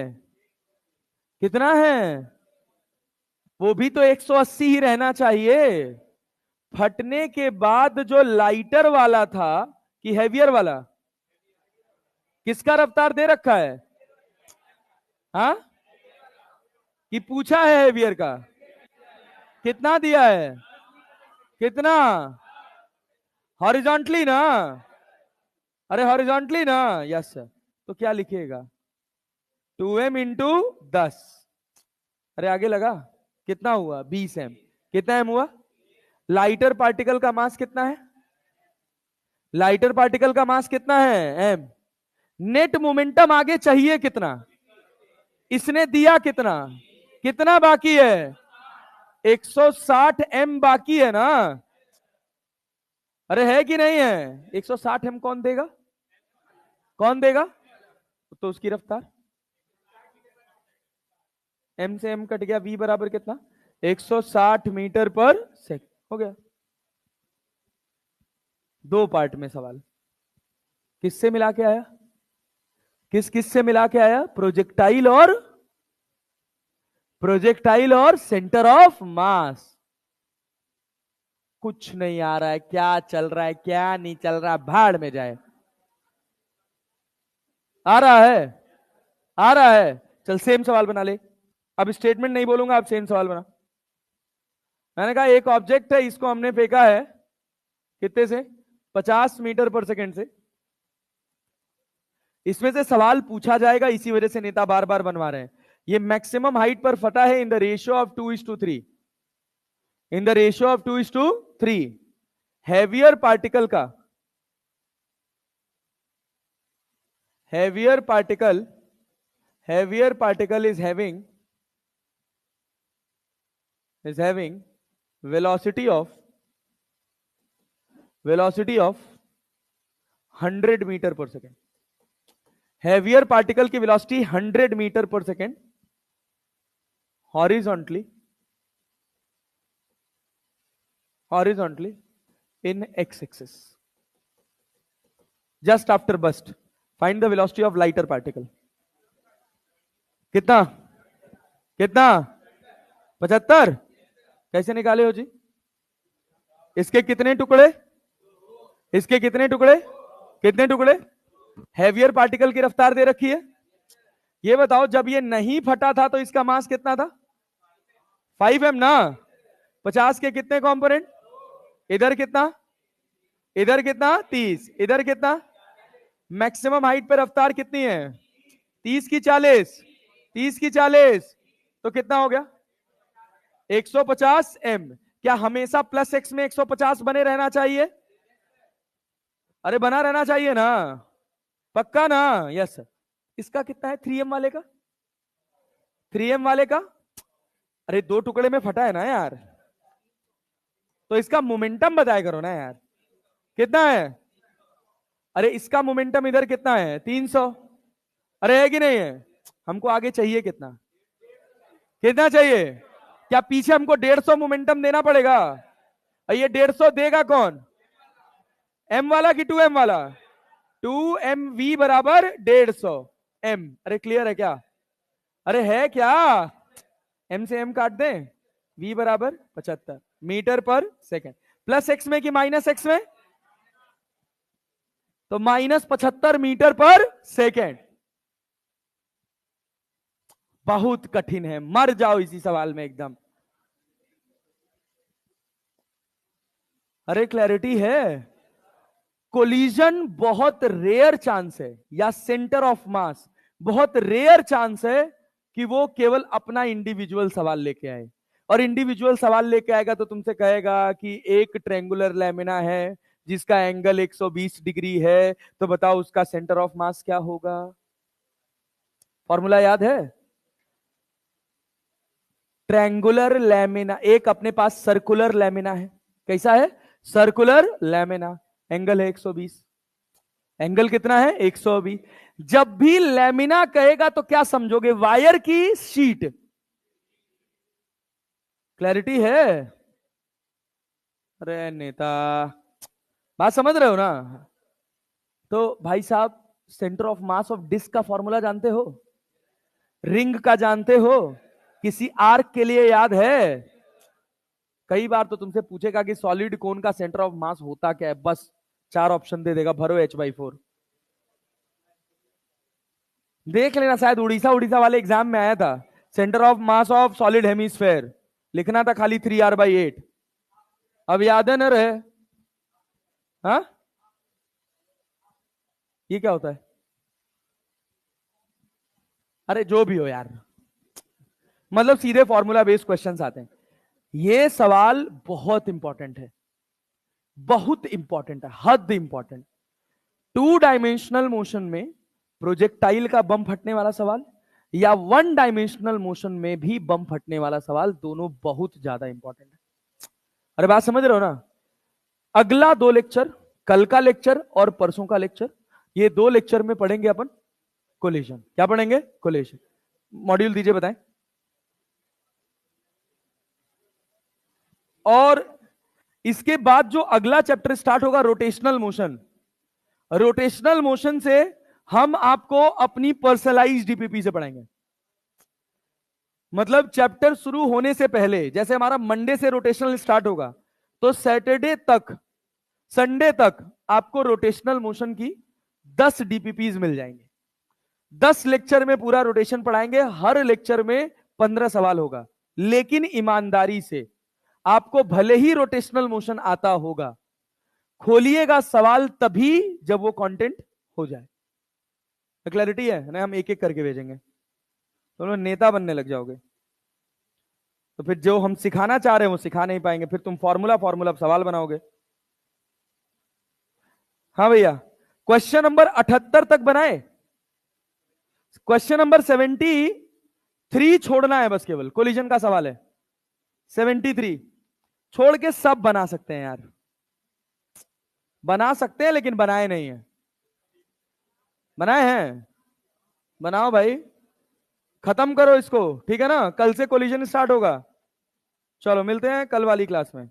कितना है? वो भी तो 180 ही रहना चाहिए। फटने के बाद जो लाइटर वाला था कि हैवियर वाला, किसका रफ्तार दे रखा है? हाँ, कि पूछा है हैवियर का? कितना दिया है? कितना? हॉरिजॉन्टली ना। अरे हॉरिजॉन्टली ना। Yes sir. तो क्या लिखिएगा? 2m into 10। अरे आगे लगा। कितना हुआ? 20m। कितना m हुआ? लाइटर पार्टिकल का मास कितना है? लाइटर पार्टिकल का मास कितना है? m। नेट मोमेंटम आगे चाहिए कितना? इसने दिया कितना? कितना बाकी है? 160 m बाकी है ना। अरे है कि नहीं है? 160 m कौन देगा? कौन देगा? तो उसकी रफ्तार m से m कट गया, v बराबर कितना? 160 मीटर पर सेकंड। हो गया। दो पार्ट में सवाल। किससे मिला के आया? किस किस से मिला के आया? प्रोजेक्टाइल और सेंटर ऑफ मास। कुछ नहीं आ रहा है, क्या चल रहा है क्या नहीं चल रहा, भाड़ में जाए। आ रहा है? आ रहा है। चल सेम सवाल बना ले। अब स्टेटमेंट नहीं बोलूंगा, अब सेम सवाल बना। मैंने कहा एक ऑब्जेक्ट है, इसको हमने फेंका है कितने से? 50 मीटर पर सेकेंड से। इसमें से सवाल पूछा जाएगा, इसी वजह से नेता बार बार बनवा रहे हैं। ये मैक्सिमम हाइट पर फटा है in the ratio of 2:3। In the ratio of 2:3। Heavier particle का, heavier particle, heavier particle is having velocity of 100 meter per second. Heavier particle की velocity 100 meter per second horizontally in x axis. Just after burst find the velocity of lighter particle. कितना कितना 75। कैसे निकाले हो जी? इसके कितने टुकड़े? इसके कितने टुकड़े? कितने टुकड़े? हैवियर पार्टिकल की रफ्तार दे रखी है। ये बताओ जब ये नहीं फटा था तो इसका मास कितना था? 5m ना। 50 के कितने कंपोनेंट? इधर कितना? इधर कितना? 30। इधर कितना? मैक्सिमम हाइट पर रफ्तार कितनी है? 30 की 40। 30 की 40 तो कितना हो गया? 150 m। क्या हमेशा प्लस एक्स में 150 बने रहना चाहिए? अरे बना रहना चाहिए ना, पक्का ना? Yes sir. इसका कितना है 3m वाले का? 3m वाले का अरे 2 टुकड़े में फटा है ना यार, तो इसका मोमेंटम बताया करो ना यार, कितना है? अरे इसका मोमेंटम इधर कितना है? 300। अरे है कि नहीं है? हमको आगे चाहिए कितना? कितना चाहिए? क्या पीछे हमको 150 मोमेंटम देना पड़ेगा? और ये 150 देगा कौन? m वाला कि 2m वाला? 2mv बराबर 150 m। अरे क्लियर है क्या? अरे है क्या? m से m काट दें, v बराबर 75 metre per second. Plus x में कि माइनस x में? तो माइनस 75 मीटर पर सेकंड। बहुत कठिन है, मर जाओ इसी सवाल में एकदम। अरे क्लैरिटी है? कोलिजन बहुत रेयर चांस है, या सेंटर ऑफ मास बहुत रेयर चांस है कि वो केवल अपना इंडिविजुअल सवाल लेके आए। और इंडिविजुअल सवाल लेके आएगा तो तुमसे कहेगा कि एक ट्रायंगुलर लैमिना है जिसका एंगल 120 डिग्री है, तो बताओ उसका सेंटर ऑफ मास क्या होगा? फॉर्मूला याद है? ट्रायंगुलर लैमिना, एक अपने पास सर्कुलर लैमिना है। कैसा है? सर्कुलर लैमिना, एंगल है 120। एंगल कितना है? 120। जब भी लैमिना कहेगा तो क्या समझोगे? वायर की शीट। क्लैरिटी है? अरे नेता, बात समझ रहे हो ना? तो भाई साहब, centre of mass of disc का फॉर्मूला जानते हो? रिंग का जानते हो? किसी आर्क के लिए याद है? कई बार तो तुमसे पूछेगा कि सॉलिड कोन का सेंटर ऑफ मास होता क्या है, बस 4 ऑप्शन दे देगा, भरो h/4। देख लेना, शायद उड़ीसा उड़ीसा वाले एग्जाम में आया था। Centre of mass of solid hemisphere लिखना था खाली 3r/8। अब याद है न रहे? हाँ, ये क्या होता है? अरे जो भी हो यार, मतलब सीधे फॉर्मूला बेस्ड क्वेश्चंस आते हैं। ये सवाल बहुत इंपॉर्टेंट है, बहुत इंपॉर्टेंट है, हद इंपॉर्टेंट। 2 डायमेंशनल मोशन में प्रोजेक्टाइल का बम फटने वाला सवाल, या 1 डायमेंशनल मोशन में भी बम फटने वाला सवाल, दोनों बहुत ज्यादा इंपॉर्टेंट है। अरे बात समझ रहे हो ना? अगला 2 लेक्चर, कल का लेक्चर और परसों का लेक्चर, ये 2 लेक्चर में पढ़ेंगे अपन कोलिजन। क्या पढ़ेंगे? कोलिजन। मॉड्यूल दीजिए बताएं। और इसके बाद जो अगला चैप्टर स्टार्ट होगा, रोटेशनल मोशन। रोटेशनल मोशन से हम आपको अपनी पर्सनलाइज्ड डीपीपी से पढ़ाएंगे। मतलब चैप्टर शुरू होने से पहले, जैसे हमारा मंडे से रोटेशनल स्टार्ट होगा, तो सैटरडे तक, संडे तक आपको रोटेशनल मोशन की 10 डीपीपीज मिल जाएंगे। 10 लेक्चर में पूरा रोटेशन पढ़ाएंगे, हर लेक्चर में 15 सवाल होगा। लेकिन ईमानदारी से, आपको भले ही रोटेशनल मोशन आता होगा, खोलिएगा सवाल तभी जब वो कंटेंट हो जाए। क्लैरिटी है ना? हम एक एक करके भेजेंगे, तो लोग नेता बनने लग जाओगे। तो फिर जो हम सिखाना चाह रहे हैं वो सिखा नहीं पाएंगे, फिर तुम फॉर्मूला फॉर्मूला सवाल बनाओगे। हाँ भैया, क्वेश्चन नंबर 78 तक बनाए। क्वेश्चन नंबर 73 छोड़ना है, बस केवल कोलिजन का सवाल है। 73 छोड़ के सब बना सकते हैं यार, बना सकते हैं, लेकिन बनाए नहीं है। बनाए हैं? बनाओ भाई, खत्म करो इसको, ठीक है ना? कल से कोलिजन स्टार्ट होगा। चलो मिलते हैं कल वाली क्लास में।